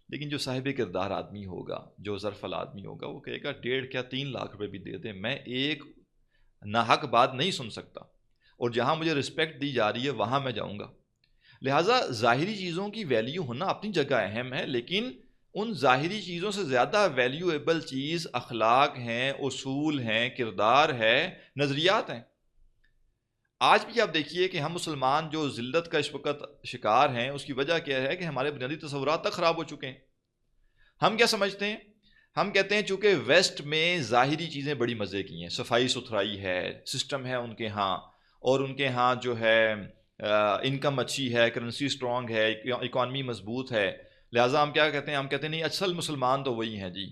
لیکن جو صاحب کردار آدمی ہوگا، جو ظرف آدمی ہوگا، وہ کہے گا 1.5 کیا 3 لاکھ روپے بھی دے دیں، میں ایک ناحق بات نہیں سن سکتا، اور جہاں مجھے رسپیکٹ دی جا رہی ہے وہاں میں جاؤں گا. لہٰذا ظاہری چیزوں کی ویلیو ہونا اپنی جگہ اہم ہے، لیکن ان ظاہری چیزوں سے زیادہ ویلیویبل چیز اخلاق ہیں، اصول ہیں، کردار ہے، نظریات ہیں. آج بھی آپ دیکھیے کہ ہم مسلمان جو ذلت کا اس وقت شکار ہیں، اس کی وجہ کیا ہے کہ ہمارے بنیادی تصورات تک خراب ہو چکے ہیں. ہم کیا سمجھتے ہیں؟ ہم کہتے ہیں چونکہ ویسٹ میں ظاہری چیزیں بڑی مزے کی ہیں، صفائی ستھرائی ہے، سسٹم ہے ان کے ہاں، اور ان کے ہاں جو ہے انکم اچھی ہے، کرنسی اسٹرانگ ہے، اکانومی مضبوط ہے. لہٰذا ہم کیا کہتے ہیں؟ ہم کہتے ہیں نہیں، اصل مسلمان تو وہی ہیں جی،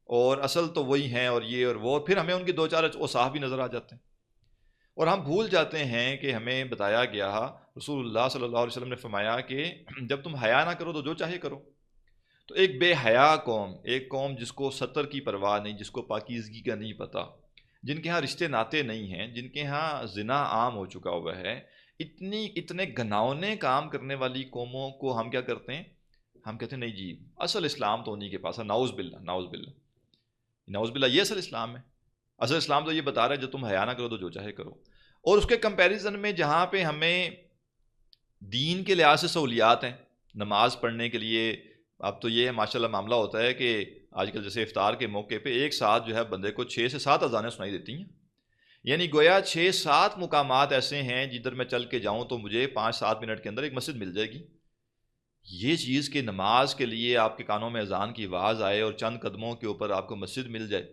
اور اصل تو وہی ہیں، اور یہ اور وہ، پھر ہمیں ان کے 2-4 اوصاف بھی نظر آ جاتے ہیں. اور ہم بھول جاتے ہیں کہ ہمیں بتایا گیا، رسول اللہ صلی اللہ علیہ وسلم نے فرمایا کہ جب تم حیا نہ کرو تو جو چاہے کرو. تو ایک بے حیا قوم، ایک قوم جس کو ستر کی پرواہ نہیں، جس کو پاکیزگی کا نہیں پتہ، جن کے ہاں رشتے ناتے نہیں ہیں، جن کے ہاں زنا عام ہو چکا ہوا ہے، اتنے گھناؤنے کام کرنے والی قوموں کو ہم کیا کرتے ہیں؟ ہم کہتے ہیں نہیں جی اصل اسلام تو انہی کے پاس ہے. نعوذ باللہ، نعوذ باللہ، نعوذ باللہ، یہ اصل اسلام ہے. اصل اسلام تو یہ بتا رہا ہے جو تم حیا نہ کرو تو جو چاہے کرو. اور اس کے کمپیریزن میں جہاں پہ ہمیں دین کے لحاظ سے سہولیات ہیں، نماز پڑھنے کے لیے، اب تو یہ ماشاءاللہ معاملہ ہوتا ہے کہ آج کل جیسے افطار کے موقع پہ ایک ساتھ جو ہے بندے کو 6 سے 7 اذانیں سنائی دیتی ہیں. یعنی گویا 6-7 مقامات ایسے ہیں جدھر میں چل کے جاؤں تو مجھے 5-7 منٹ کے اندر ایک مسجد مل جائے گی. یہ چیز کہ نماز کے لیے آپ کے کانوں میں اذان کی آواز آئے اور چند قدموں کے اوپر آپ کو مسجد مل جائے،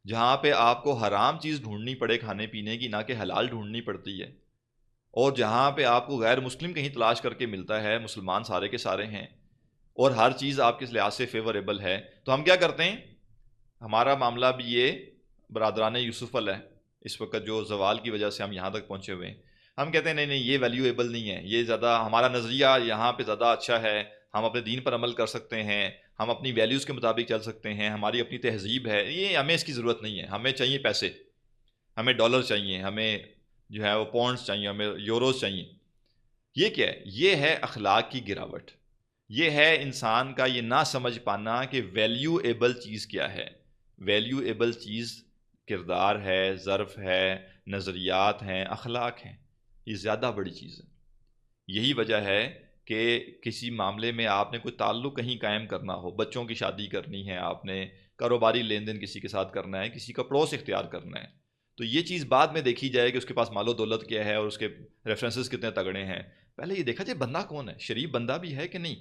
جہاں پہ آپ کو حرام چیز ڈھونڈنی پڑے کھانے پینے کی، نہ کہ حلال ڈھونڈنی پڑتی ہے، اور جہاں پہ آپ کو غیر مسلم کہیں تلاش کر کے ملتا ہے، مسلمان سارے کے سارے ہیں، اور ہر چیز آپ کے لحاظ سے فیوریبل ہے، تو ہم کیا کرتے ہیں؟ ہمارا معاملہ بھی یہ برادران یوسف ہے اس وقت، جو زوال کی وجہ سے ہم یہاں تک پہنچے ہوئے ہیں. ہم کہتے ہیں نہیں نہیں، یہ ویلیویبل نہیں ہے، یہ زیادہ ہمارا نظریہ یہاں پہ زیادہ اچھا ہے، ہم اپنے دین پر عمل کر سکتے ہیں، ہم اپنی ویلیوز کے مطابق چل سکتے ہیں، ہماری اپنی تہذیب ہے، یہ ہمیں اس کی ضرورت نہیں ہے، ہمیں چاہیے پیسے، ہمیں ڈالر چاہیے، ہمیں جو ہے وہ پاؤنڈز چاہیے، ہمیں یوروز چاہیے. یہ کیا ہے؟ یہ ہے اخلاق کی گراوٹ. یہ ہے انسان کا یہ نہ سمجھ پانا کہ ویلیویبل چیز کیا ہے. ویلیویبل چیز کردار ہے، ظرف ہے، نظریات ہیں، اخلاق ہیں. یہ زیادہ بڑی چیز ہے. یہی وجہ ہے کہ کسی معاملے میں آپ نے کوئی تعلق کہیں قائم کرنا ہو، بچوں کی شادی کرنی ہے، آپ نے کاروباری لین دین کسی کے ساتھ کرنا ہے، کسی کا پڑوس اختیار کرنا ہے، تو یہ چیز بعد میں دیکھی جائے کہ اس کے پاس مال و دولت کیا ہے اور اس کے ریفرنسز کتنے تگڑے ہیں. پہلے یہ دیکھا جائے بندہ کون ہے، شریف بندہ بھی ہے کہ نہیں،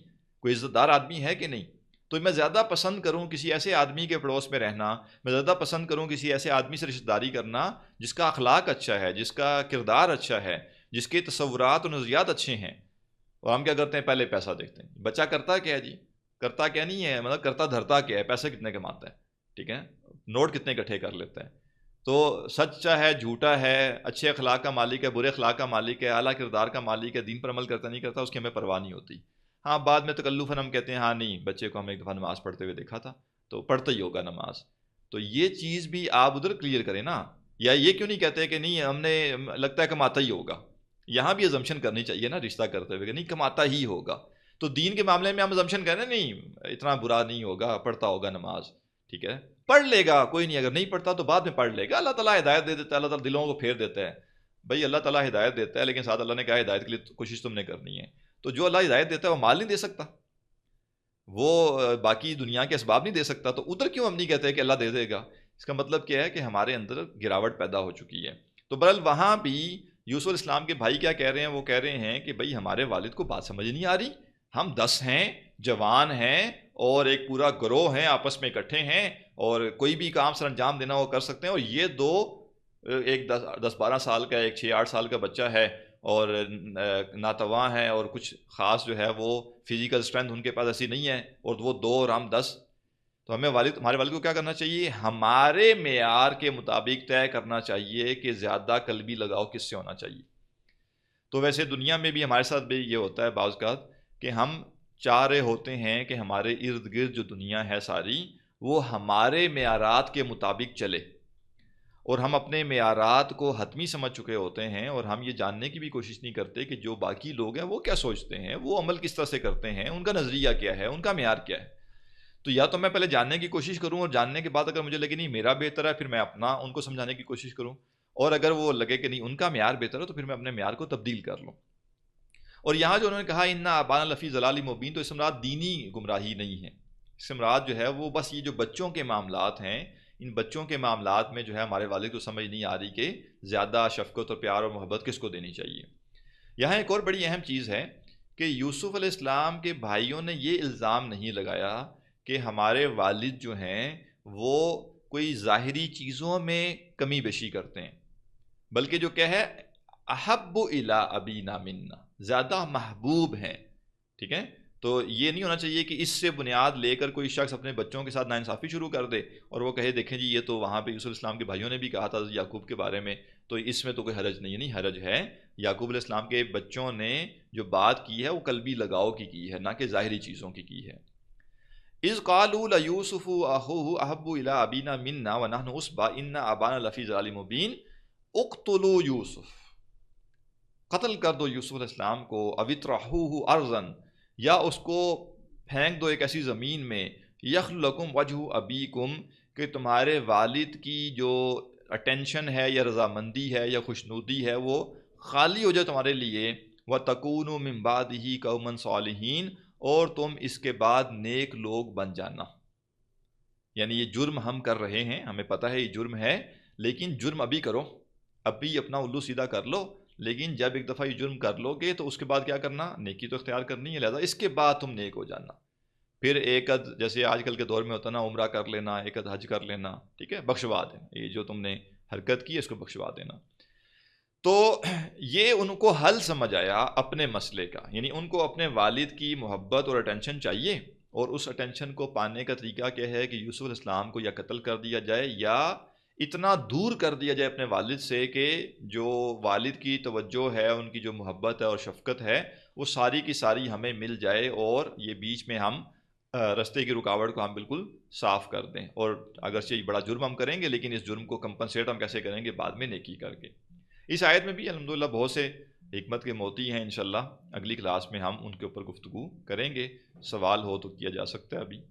کوئی عزت دار آدمی ہے کہ نہیں. تو میں زیادہ پسند کروں کسی ایسے آدمی کے پڑوس میں رہنا، میں زیادہ پسند کروں کسی ایسے آدمی سے رشتہ داری کرنا جس کا اخلاق اچھا ہے، جس کا کردار اچھا ہے، جس کے تصورات و نظریات اچھے ہیں۔ اور ہم کیا کرتے ہیں؟ پہلے پیسہ دیکھتے ہیں، بچہ کرتا کیا ہے جی، کرتا کیا نہیں ہے، مطلب کرتا دھرتا کیا ہے، پیسے کتنے کماتا ہے، ٹھیک ہے، نوٹ کتنے اکٹھے کر لیتا ہے۔ تو سچا ہے، جھوٹا ہے، اچھے اخلاق کا مالک ہے، برے اخلاق کا مالک ہے، اعلیٰ کردار کا مالک ہے، دین پر عمل کرتا نہیں کرتا، اس کی ہمیں پرواہ نہیں ہوتی۔ ہاں بعد میں تکلفاً ہم کہتے ہیں ہاں نہیں، بچے کو ہم ایک دفعہ نماز پڑھتے ہوئے دیکھا تھا تو پڑھتا ہی ہوگا نماز، تو یہ چیز بھی آپ ادھر کلیئر کریں نا۔ یا یہ کیوں نہیں کہتے کہ نہیں ہم نے لگتا ہے کماتا ہی ہوگا، یہاں بھی ازمپشن کرنی چاہیے نا رشتہ کرتے ہوئے کہ نہیں کماتا ہی ہوگا۔ تو دین کے معاملے میں ہم ازمپشن کریں نہیں اتنا برا نہیں ہوگا، پڑھتا ہوگا نماز، ٹھیک ہے، پڑھ لے گا کوئی نہیں، اگر نہیں پڑھتا تو بعد میں پڑھ لے گا، اللہ تعالیٰ ہدایت دے دیتا ہے، اللہ تعالیٰ دلوں کو پھیر دیتا ہے۔ بھائی اللہ تعالیٰ ہدایت دیتا ہے، لیکن ساتھ اللہ نے کہا ہدایت کے لیے کوشش تم نے کرنی ہے۔ تو جو اللہ ہدایت دیتا ہے وہ مال نہیں دے سکتا، وہ باقی دنیا کے اسباب نہیں دے سکتا، تو ادھر کیوں ہم نہیں کہتے کہ اللہ دے دے گا؟ اس کا مطلب کیا ہے کہ ہمارے اندر گراوٹ پیدا ہو چکی ہے۔ تو بہرحال وہاں بھی یوسف علیہ السلام کے بھائی کیا کہہ رہے ہیں؟ وہ کہہ رہے ہیں کہ بھائی ہمارے والد کو بات سمجھ نہیں آ رہی، ہم 10 ہیں، جوان ہیں، اور ایک پورا گروہ ہیں، آپس میں اکٹھے ہیں، اور کوئی بھی کام سر انجام دینا وہ کر سکتے ہیں، اور یہ دو، ایک 10-12 سال کا، ایک 6-8 سال کا بچہ ہے، اور ناتواں ہیں، اور کچھ خاص جو ہے وہ فزیکل اسٹرینتھ ان کے پاس ایسی نہیں ہے، اور وہ 2 اور ہم 10۔ تو ہمیں ہمارے والد کو کیا کرنا چاہیے؟ ہمارے معیار کے مطابق طے کرنا چاہیے کہ زیادہ قلبی لگاؤ کس سے ہونا چاہیے۔ تو ویسے دنیا میں بھی ہمارے ساتھ بھی یہ ہوتا ہے بعض اوقات کہ ہم چاہ رہے ہوتے ہیں کہ ہمارے ارد گرد جو دنیا ہے ساری وہ ہمارے معیارات کے مطابق چلے، اور ہم اپنے معیارات کو حتمی سمجھ چکے ہوتے ہیں، اور ہم یہ جاننے کی بھی کوشش نہیں کرتے کہ جو باقی لوگ ہیں وہ کیا سوچتے ہیں، وہ عمل کس طرح سے کرتے ہیں، ان کا نظریہ کیا ہے، ان کا معیار کیا ہے۔ تو یا تو میں پہلے جاننے کی کوشش کروں، اور جاننے کے بعد اگر مجھے لگے نہیں میرا بہتر ہے، پھر میں اپنا ان کو سمجھانے کی کوشش کروں، اور اگر وہ لگے کہ نہیں ان کا معیار بہتر ہے تو پھر میں اپنے معیار کو تبدیل کر لوں۔ اور یہاں جو انہوں نے کہا انا ابانا لفی ضلال مبین، تو اس سے مراد دینی گمراہی نہیں ہے، اس سے مراد جو ہے وہ بس یہ جو بچوں کے معاملات ہیں، ان بچوں کے معاملات میں جو ہے ہمارے والد کو سمجھ نہیں آ رہی کہ زیادہ شفقت اور پیار اور محبت کس کو دینی چاہیے۔ یہاں ایک اور بڑی اہم چیز ہے کہ یوسف علیہ السلام کے بھائیوں نے یہ الزام نہیں لگایا کہ ہمارے والد جو ہیں وہ کوئی ظاہری چیزوں میں کمی بیشی کرتے ہیں، بلکہ جو کہ ہے احب الی ابینا منا، زیادہ محبوب ہیں، ٹھیک ہے۔ تو یہ نہیں ہونا چاہیے کہ اس سے بنیاد لے کر کوئی شخص اپنے بچوں کے ساتھ ناانصافی شروع کر دے اور وہ کہے دیکھیں جی یہ تو وہاں پہ یوسف علیہ السلام کے بھائیوں نے بھی کہا تھا یعقوب کے بارے میں، تو اس میں تو کوئی حرج نہیں حرج ہے۔ یعقوب علیہ السلام کے بچوں نے جو بات کی ہے وہ قلبی لگاؤ کی ہے، نہ کہ ظاہری چیزوں کی ہے۔ اذ قالوا لیوسف اخوہ احب الی ابینا منا ونحن عصبہ ان ابانا لفی ضلال مبین اقتلوا یوسف، قتل کر دو یوسف علیہ السلام کو، او اطرحوہ ارضا، یا اس کو پھینک دو ایک ایسی زمین میں، یخل لکم وجہ ابیکم، کہ تمہارے والد کی جو اٹینشن ہے یا رضامندی ہے یا خوشنودی ہے وہ خالی ہو جائے تمہارے لیے، وَتَكُونُوا مِن بَعْدِهِ قَوْمًا صَالِحِينَ، اور تم اس کے بعد نیک لوگ بن جانا۔ یعنی یہ جرم ہم کر رہے ہیں، ہمیں پتہ ہے یہ جرم ہے، لیکن جرم ابھی کرو، ابھی اپنا الو سیدھا کر لو، لیکن جب ایک دفعہ یہ جرم کر لو گے تو اس کے بعد کیا کرنا؟ نیکی تو اختیار کرنی ہے، لہذا اس کے بعد تم نیک ہو جانا۔ پھر ایک جیسے آج کل کے دور میں ہوتا نا عمرہ کر لینا، ایک حج کر لینا، ٹھیک ہے، بخشوا دینا، یہ جو تم نے حرکت کی اس کو بخشوا دینا۔ تو یہ ان کو حل سمجھ آیا اپنے مسئلے کا، یعنی ان کو اپنے والد کی محبت اور اٹینشن چاہیے، اور اس اٹینشن کو پانے کا طریقہ کیا ہے کہ یوسف علیہ السلام کو یا قتل کر دیا جائے یا اتنا دور کر دیا جائے اپنے والد سے کہ جو والد کی توجہ ہے، ان کی جو محبت ہے اور شفقت ہے وہ ساری کی ساری ہمیں مل جائے، اور یہ بیچ میں ہم رستے کی رکاوٹ کو ہم بالکل صاف کر دیں، اور اگرچہ یہ بڑا جرم ہم کریں گے لیکن اس جرم کو کمپنسیٹ ہم کیسے کریں گے؟ بعد میں نیکی کر کے۔ اس آیت میں بھی الحمدللہ بہت سے حکمت کے موتی ہیں، انشاءاللہ اگلی کلاس میں ہم ان کے اوپر گفتگو کریں گے، سوال ہو تو کیا جا سکتا ہے ابھی۔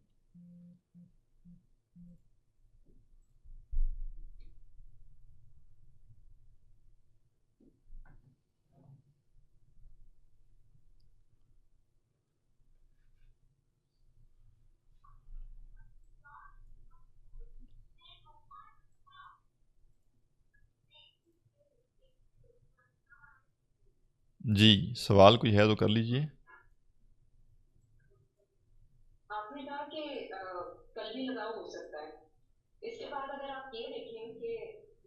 جی سوال کوئی ہے تو کر لیجئے۔ نے کہا کہ قلبی لگاؤ ہو سکتا ہے. اس کے بعد اگر آپ یہ دیکھیں کہ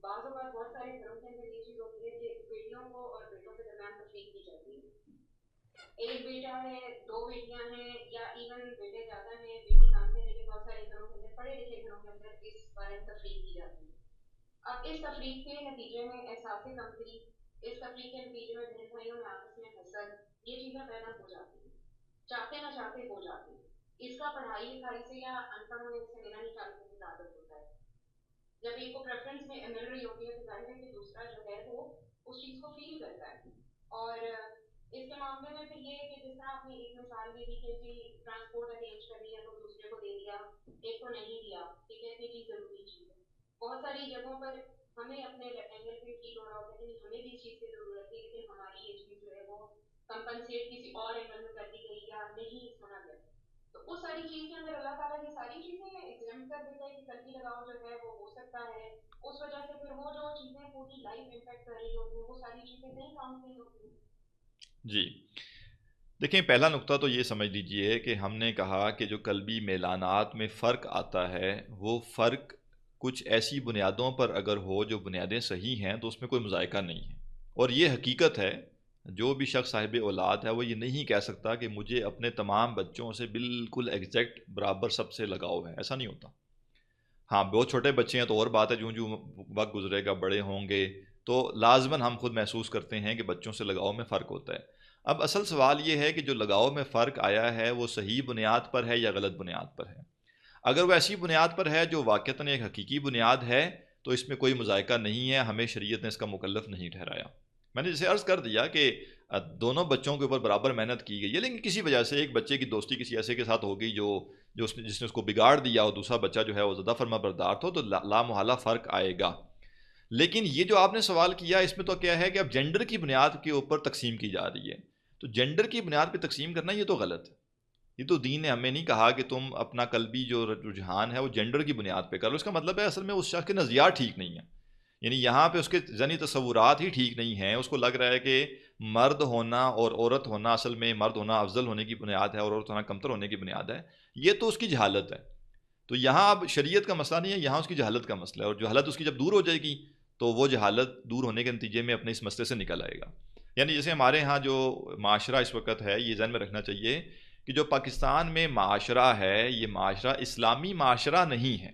بعض اوقات بہت سارے گھروں کے اندر یہ چیز ہوتی ہے کہ بیٹیوں کو اور بیٹوں کے درمیان تفریق کی جاتی ہے. ایک بیٹا ہے, دو بیٹیاں ہیں, یا ایون بیٹے زیادہ ہیں, بیٹی کام ہے, لیکن بہت سارے گھروں کے اندر, پڑھے لکھے گھروں کے اندر اس بارے میں تفریق کی جاتی ہے. اب اس تفریق کے نتیجے میں احساس کمتری, اس تفریق کے نتیجے میں بہن بھائیوں میں آپس میں حسد, یہ چیزیں پیدا ہو جاتی ہیں, چاہتے نہ چاہتے ہو جاتی ہیں. اس کا پڑھائی لکھائی سے یا ان پڑھ ہونے سے میرا نہیں چاہتا کہ تعلق ہوتا ہے. جب ایک کو پریفرنس میں مل رہی ہوتی ہے تو ظاہر ہے کہ دوسرا جو ہے وہ اس چیز کو فیل کرتا ہے. اور اس کے معاملے میں پھر یہ ہے کہ جس طرح آپ نے ایک مثال دی تھی کہ جی ٹرانسپورٹ ارینج کر دیا تو دوسرے کو دے دیا, ایک کو نہیں دیا, ٹھیک ہے, یہ چیز ضروری چیز ہے. بہت ساری جگہوں پر ہمیں اپنے اینگل پہ فیل ہو رہا ہوتا ہے کہ ہمیں بھی اس چیز کی ضرورت ہے, لیکن ہماری یہ چیز جو ہے وہ کمپنسیٹ کسی اور اینگل میں کر دی گئی یا نہیں سنا گیا. تو اس ساری چیز کے اندر اللہ تعالیٰ یہ ساری چیزیں ایگزامپٹ کر دیتا ہے کہ قلبی لگاؤ جو ہے وہ ہو سکتا ہے. اس وجہ سے پھر وہ جو چیزیں پوری لائف امپیکٹ کر رہی ہوتی ہیں وہ ساری چیزیں نہیں کاؤنٹ نہیں ہوتی. جی دیکھیں, پہلا نقطہ تو یہ سمجھ لیجئے کہ ہم نے کہا کہ جو قلبی میلانات میں فرق آتا ہے وہ فرق کچھ ایسی بنیادوں پر اگر ہو جو بنیادیں صحیح ہیں تو اس میں کوئی مذائقہ نہیں ہے. اور یہ حقیقت ہے, جو بھی شخص صاحب اولاد ہے وہ یہ نہیں کہہ سکتا کہ مجھے اپنے تمام بچوں سے بالکل ایگزیکٹ برابر سب سے لگاؤ ہے, ایسا نہیں ہوتا. ہاں بہت چھوٹے بچے ہیں تو اور بات ہے, جو وقت گزرے گا بڑے ہوں گے تو لازماً ہم خود محسوس کرتے ہیں کہ بچوں سے لگاؤ میں فرق ہوتا ہے. اب اصل سوال یہ ہے کہ جو لگاؤ میں فرق آیا ہے وہ صحیح بنیاد پر ہے یا غلط بنیاد پر ہے. اگر وہ ایسی بنیاد پر ہے جو واقعتاً ایک حقیقی بنیاد ہے تو اس میں کوئی مذائقہ نہیں ہے, ہمیں شریعت نے اس کا مکلف نہیں ٹھہرایا. میں نے جسے عرض کر دیا کہ دونوں بچوں کے اوپر برابر محنت کی گئی ہے, لیکن کسی وجہ سے ایک بچے کی دوستی کسی ایسے کے ساتھ ہو گئی جس نے اس کو بگاڑ دیا, اور دوسرا بچہ جو ہے وہ زیادہ فرما بردار تھا, تو لا محالہ فرق آئے گا. لیکن یہ جو آپ نے سوال کیا اس میں تو کیا ہے کہ اب جینڈر کی بنیاد کے اوپر تقسیم کی جا رہی ہے, تو جینڈر کی بنیاد پہ تقسیم کرنا یہ تو غلط ہے. یہ تو دین نے ہمیں نہیں کہا کہ تم اپنا قلبی جو رجحان ہے وہ جینڈر کی بنیاد پہ کرو. اس کا مطلب ہے اصل میں اس شخص کے نظریات ٹھیک نہیں ہیں, یعنی یہاں پہ اس کے ذہنی تصورات ہی ٹھیک نہیں ہیں. اس کو لگ رہا ہے کہ مرد ہونا اور عورت ہونا اصل میں مرد ہونا افضل ہونے کی بنیاد ہے اور عورت ہونا کمتر ہونے کی بنیاد ہے. یہ تو اس کی جہالت ہے. تو یہاں اب شریعت کا مسئلہ نہیں ہے, یہاں اس کی جہالت کا مسئلہ ہے, اور جہالت اس کی جب دور ہو جائے گی تو وہ جہالت دور ہونے کے نتیجے میں اپنے اس مسئلے سے نکل آئے گا. یعنی جیسے ہمارے ہاں جو معاشرہ اس وقت ہے, یہ ذہن میں رکھنا چاہیے کہ جو پاکستان میں معاشرہ ہے یہ معاشرہ اسلامی معاشرہ نہیں ہے,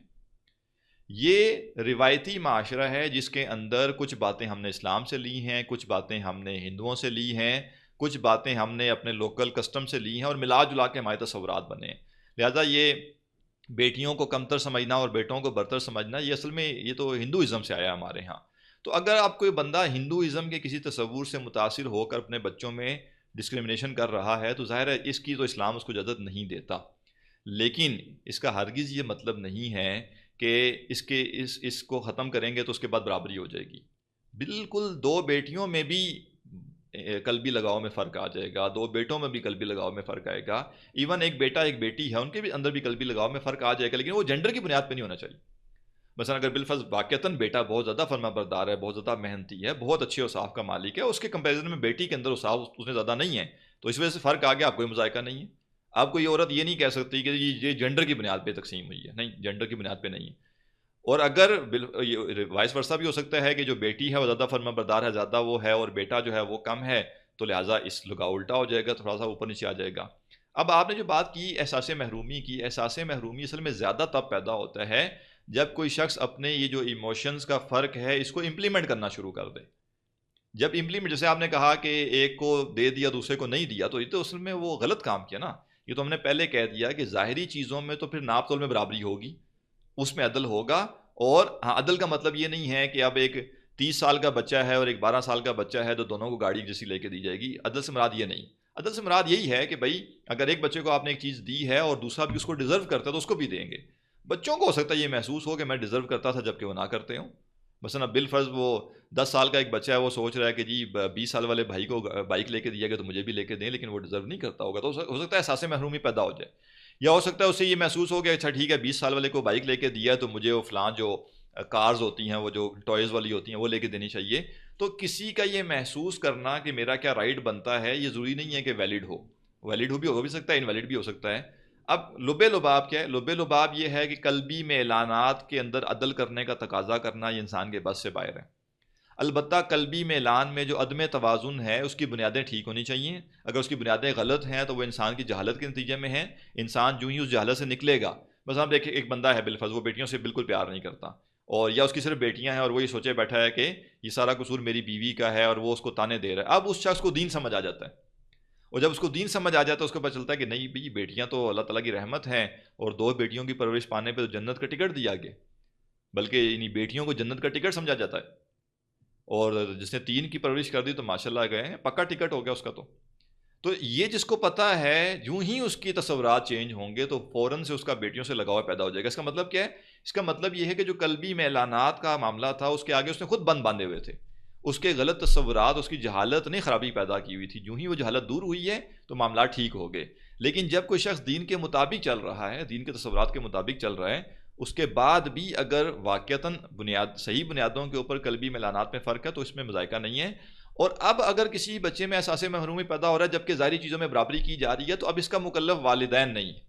یہ روایتی معاشرہ ہے جس کے اندر کچھ باتیں ہم نے اسلام سے لی ہیں, کچھ باتیں ہم نے ہندوؤں سے لی ہیں, کچھ باتیں ہم نے اپنے لوکل کسٹم سے لی ہیں, اور ملا جلا کے ہمارے تصورات بنے ہیں. لہذا یہ بیٹیوں کو کمتر سمجھنا اور بیٹوں کو برتر سمجھنا یہ اصل میں یہ تو ہندوازم سے آیا ہمارے ہاں. تو اگر آپ کوئی بندہ ہندوازم کے کسی تصور سے متاثر ہو کر اپنے بچوں میں ڈسکرمنیشن کر رہا ہے تو ظاہر ہے اس کی تو اسلام اس کو اجازت نہیں دیتا. لیکن اس کا ہرگز یہ مطلب نہیں ہے کہ اس کو ختم کریں گے تو اس کے بعد برابری ہو جائے گی. بالکل دو بیٹیوں میں بھی قلبی لگاؤ میں فرق آ جائے گا, دو بیٹوں میں بھی قلبی لگاؤ میں فرق آئے گا, ایون ایک بیٹا ایک بیٹی ہے ان کے بھی اندر بھی قلبی لگاؤ میں فرق آ جائے گا, لیکن وہ جینڈر کی بنیاد پہ نہیں ہونا چاہیے. مثلا اگر بالفرض واقعتاً بیٹا بہت زیادہ فرما بردار ہے, بہت زیادہ محنتی ہے, بہت اچھے اوصاف کا مالک ہے, اس کے کمپیریزن میں بیٹی کے اندر اوصاف اس نے زیادہ نہیں ہے, تو اس وجہ سے فرق آ گیا, آپ کوئی مذائقہ نہیں ہے. آپ کو یہ عورت یہ نہیں کہہ سکتی کہ یہ جینڈر کی بنیاد پہ تقسیم ہوئی ہے, نہیں, جینڈر کی بنیاد پہ نہیں ہے. اور اگر وائس ورثہ بھی ہو سکتا ہے کہ جو بیٹی ہے وہ زیادہ فرما بردار ہے, زیادہ وہ ہے, اور بیٹا جو ہے وہ کم ہے, تو لہٰذا اس لگاؤ الٹا ہو جائے گا, تھوڑا سا اوپر نیچے آ جائے گا. اب آپ نے جو بات کی احساس محرومی کی, احساس محرومی اصل میں زیادہ تب پیدا ہوتا ہے جب کوئی شخص اپنے یہ جو ایموشنز کا فرق ہے اس کو امپلیمنٹ کرنا شروع کر دے. جب امپلیمنٹ, جیسے آپ نے کہا کہ ایک کو دے دیا دوسرے کو نہیں دیا, تو یہ تو اصل میں وہ غلط کام کیا نا. یہ تو ہم نے پہلے کہہ دیا کہ ظاہری چیزوں میں تو پھر ناپ تول میں برابری ہوگی, اس میں عدل ہوگا. اور ہاں, عدل کا مطلب یہ نہیں ہے کہ اب ایک 30 سال کا بچہ ہے اور ایک 12 سال کا بچہ ہے تو دونوں کو گاڑی جیسی لے کے دی جائے گی. عدل سے مراد یہ نہیں. عدل سے مراد یہی ہے کہ بھائی اگر ایک بچے کو آپ نے ایک چیز دی ہے اور دوسرا بھی اس کو ڈیزرو کرتا ہے تو اس کو بھی دیں گے. بچوں کو ہو سکتا ہے یہ محسوس ہو کہ میں ڈیزرو کرتا تھا جبکہ وہ نہ کرتے ہوں. مثلا بالفرض وہ 10 سال کا ایک بچہ ہے, وہ سوچ رہا ہے کہ جی 20 سال والے بھائی کو بائک لے کے دیا گیا تو مجھے بھی لے کے دیں, لیکن وہ ڈیزرو نہیں کرتا ہوگا, تو ہو سکتا ہے احساس محرومی پیدا ہو جائے. یا ہو سکتا ہے اسے یہ محسوس ہو کہ اچھا ٹھیک ہے 20 سال والے کو بائک لے کے دیا تو مجھے وہ فلاں جو کارز ہوتی ہیں, وہ جو ٹوائز والی ہوتی ہیں, وہ لے کے دینی چاہیے. تو کسی کا یہ محسوس کرنا کہ میرا کیا رائٹ بنتا ہے, یہ ضروری نہیں ہے کہ ویلڈ ہو. ویلڈ بھی ہو بھی سکتا ہے, انویلڈ بھی ہو سکتا ہے. اب لب لباب کیا ہے؟ لب لباب یہ ہے کہ قلبی میں اعلانات کے اندر عدل کرنے کا تقاضا کرنا یہ انسان کے بس سے باہر ہے۔ البتہ قلبی میں اعلان میں جو عدم توازن ہے اس کی بنیادیں ٹھیک ہونی چاہیے۔ اگر اس کی بنیادیں غلط ہیں تو وہ انسان کی جہالت کے نتیجے میں ہیں۔ انسان جو ہی اس جہالت سے نکلے گا، بس آپ دیکھیں ایک بندہ ہے بالفرض وہ بیٹیوں سے بالکل پیار نہیں کرتا، اور یا اس کی صرف بیٹیاں ہیں اور وہ یہ سوچے بیٹھا ہے کہ یہ سارا قصور میری بیوی کا ہے اور وہ اس کو تانے دے رہا ہے۔ اب اس شخص کو دین سمجھ آ جاتا ہے، اور جب اس کو دین سمجھ آ جاتا ہے اس کو پتہ چلتا ہے کہ نہیں بھئی بیٹیاں تو اللہ تعالیٰ کی رحمت ہیں، اور 2 بیٹیوں کی پرورش پانے پہ تو جنت کا ٹکٹ دیا گیا، بلکہ انہی بیٹیوں کو جنت کا ٹکٹ سمجھا جاتا ہے، اور جس نے 3 کی پرورش کر دی تو ماشاءاللہ گئے ہیں، پکا ٹکٹ ہو گیا اس کا۔ تو یہ جس کو پتہ ہے یوں ہی اس کی تصورات چینج ہوں گے تو فوراً سے اس کا بیٹیوں سے لگاؤ پیدا ہو جائے گا۔ اس کا مطلب کیا ہے؟ اس کا مطلب یہ ہے کہ جو قلبی میں اعلانات کا معاملہ تھا اس کے آگے اس نے خود بند باندھے ہوئے تھے، اس کے غلط تصورات، اس کی جہالت نے خرابی پیدا کی ہوئی تھی۔ یوں ہی وہ جہالت دور ہوئی ہے تو معاملات ٹھیک ہو گئے۔ لیکن جب کوئی شخص دین کے مطابق چل رہا ہے، دین کے تصورات کے مطابق چل رہا ہے، اس کے بعد بھی اگر واقعتاً صحیح بنیادوں کے اوپر قلبی میں اعلانات میں فرق ہے تو اس میں مذائقہ نہیں ہے۔ اور اب اگر کسی بچے میں احساس محرومی پیدا ہو رہا ہے جبکہ ظاہری چیزوں میں برابری کی جا رہی ہے تو اب اس کا مکلف والدین نہیں ہے۔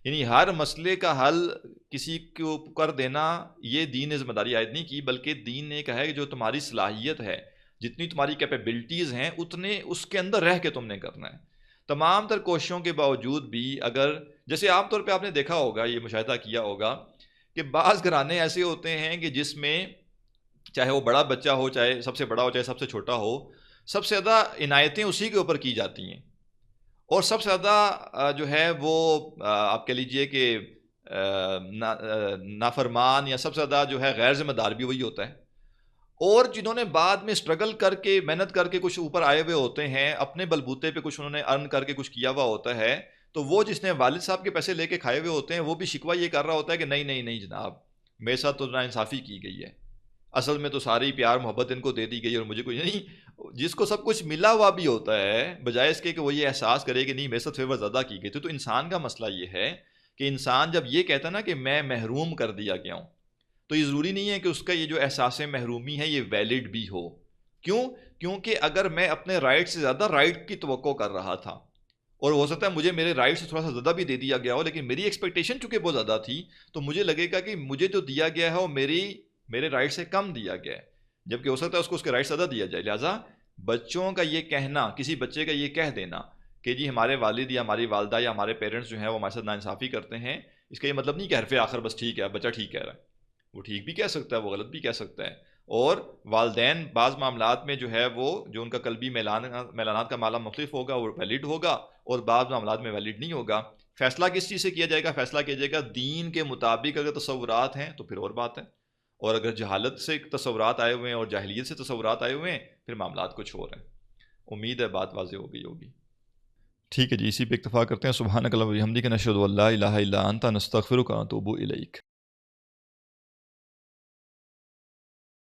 یعنی ہر مسئلے کا حل کسی کو کر دینا یہ دین نے ذمہ داری عائد نہیں کی، بلکہ دین نے کہا ہے کہ جو تمہاری صلاحیت ہے، جتنی تمہاری کیپیبلٹیز ہیں اتنے اس کے اندر رہ کے تم نے کرنا ہے۔ تمام تر کوششوں کے باوجود بھی اگر جیسے عام طور پہ آپ نے دیکھا ہوگا، یہ مشاہدہ کیا ہوگا کہ بعض گھرانے ایسے ہوتے ہیں کہ جس میں چاہے وہ بڑا بچہ ہو، چاہے سب سے بڑا ہو، چاہے سب سے چھوٹا ہو، سب سے زیادہ عنایتیں اسی کے اوپر کی جاتی ہیں، اور سب سے زیادہ جو ہے وہ آپ کہہ لیجئے کہ نافرمان یا سب سے زیادہ جو ہے غیر ذمہ دار بھی وہی ہوتا ہے۔ اور جنہوں نے بعد میں سٹرگل کر کے محنت کر کے کچھ اوپر آئے ہوئے ہوتے ہیں، اپنے بلبوتے پہ کچھ انہوں نے ارن کر کے کچھ کیا ہوا ہوتا ہے، تو وہ جس نے والد صاحب کے پیسے لے کے کھائے ہوئے ہوتے ہیں وہ بھی شکوہ یہ کر رہا ہوتا ہے کہ نہیں نہیں نہیں جناب، میرے ساتھ تو ناانصافی کی گئی ہے، اصل میں تو ساری پیار محبت ان کو دے دی گئی اور مجھے کوئی نہیں۔ جس کو سب کچھ ملا ہوا بھی ہوتا ہے، بجائے اس کے کہ وہ یہ احساس کرے کہ نہیں میرے ساتھ فیور زیادہ کی گئی تھی۔ تو انسان کا مسئلہ یہ ہے کہ انسان جب یہ کہتا ہے نا کہ میں محروم کر دیا گیا ہوں، تو یہ ضروری نہیں ہے کہ اس کا یہ جو احساس محرومی ہے یہ ویلڈ بھی ہو۔ کیوں؟ کیونکہ اگر میں اپنے رائٹ سے زیادہ رائٹ کی توقع کر رہا تھا، اور ہو سکتا ہے مجھے میرے رائٹ سے تھوڑا سا زیادہ بھی دے دیا گیا ہو، لیکن میری ایکسپیکٹیشن چونکہ بہت زیادہ تھی تو مجھے لگے گا کہ مجھے جو دیا گیا ہے وہ میرے رائٹ سے کم دیا گیا ہے، جبکہ ہو سکتا ہے اس کو اس کے رائٹ زیادہ دیا جائے۔ لہٰذا بچوں کا یہ کہنا، کسی بچے کا یہ کہہ دینا کہ جی ہمارے والد یا ہماری والدہ یا ہمارے پیرنٹس جو ہیں وہ ہمارے ساتھ ناانصافی کرتے ہیں، اس کا یہ مطلب نہیں کہ حرف آخر بس ٹھیک ہے، بچہ ٹھیک کہہ رہا ہے۔ وہ ٹھیک بھی کہہ سکتا ہے، وہ غلط بھی کہہ سکتا ہے، اور والدین بعض معاملات میں جو ہے وہ جو ان کا قلبی میلانات کا معاملہ مختلف ہوگا وہ ویلڈ ہوگا، اور بعض معاملات میں ویلڈ نہیں ہوگا۔ فیصلہ کس چیز سے کیا جائے گا؟ فیصلہ کیا جائے گا دین کے مطابق۔ اگر تصورات ہیں تو پھر اور بات ہے، اور اگر جہالت سے تصورات آئے ہوئے ہیں اور جاہلیت سے تصورات آئے ہوئے ہیں پھر معاملات کچھ اور ہیں۔ امید ہے بات واضح ہو گئی ہوگی۔ ٹھیک ہے جی، اسی پہ اکتفا کرتے ہیں۔ سبحانک اللہم و بحمدک، نشہد ان لا الہ الا انت، نستغفرک و نتوب الیک۔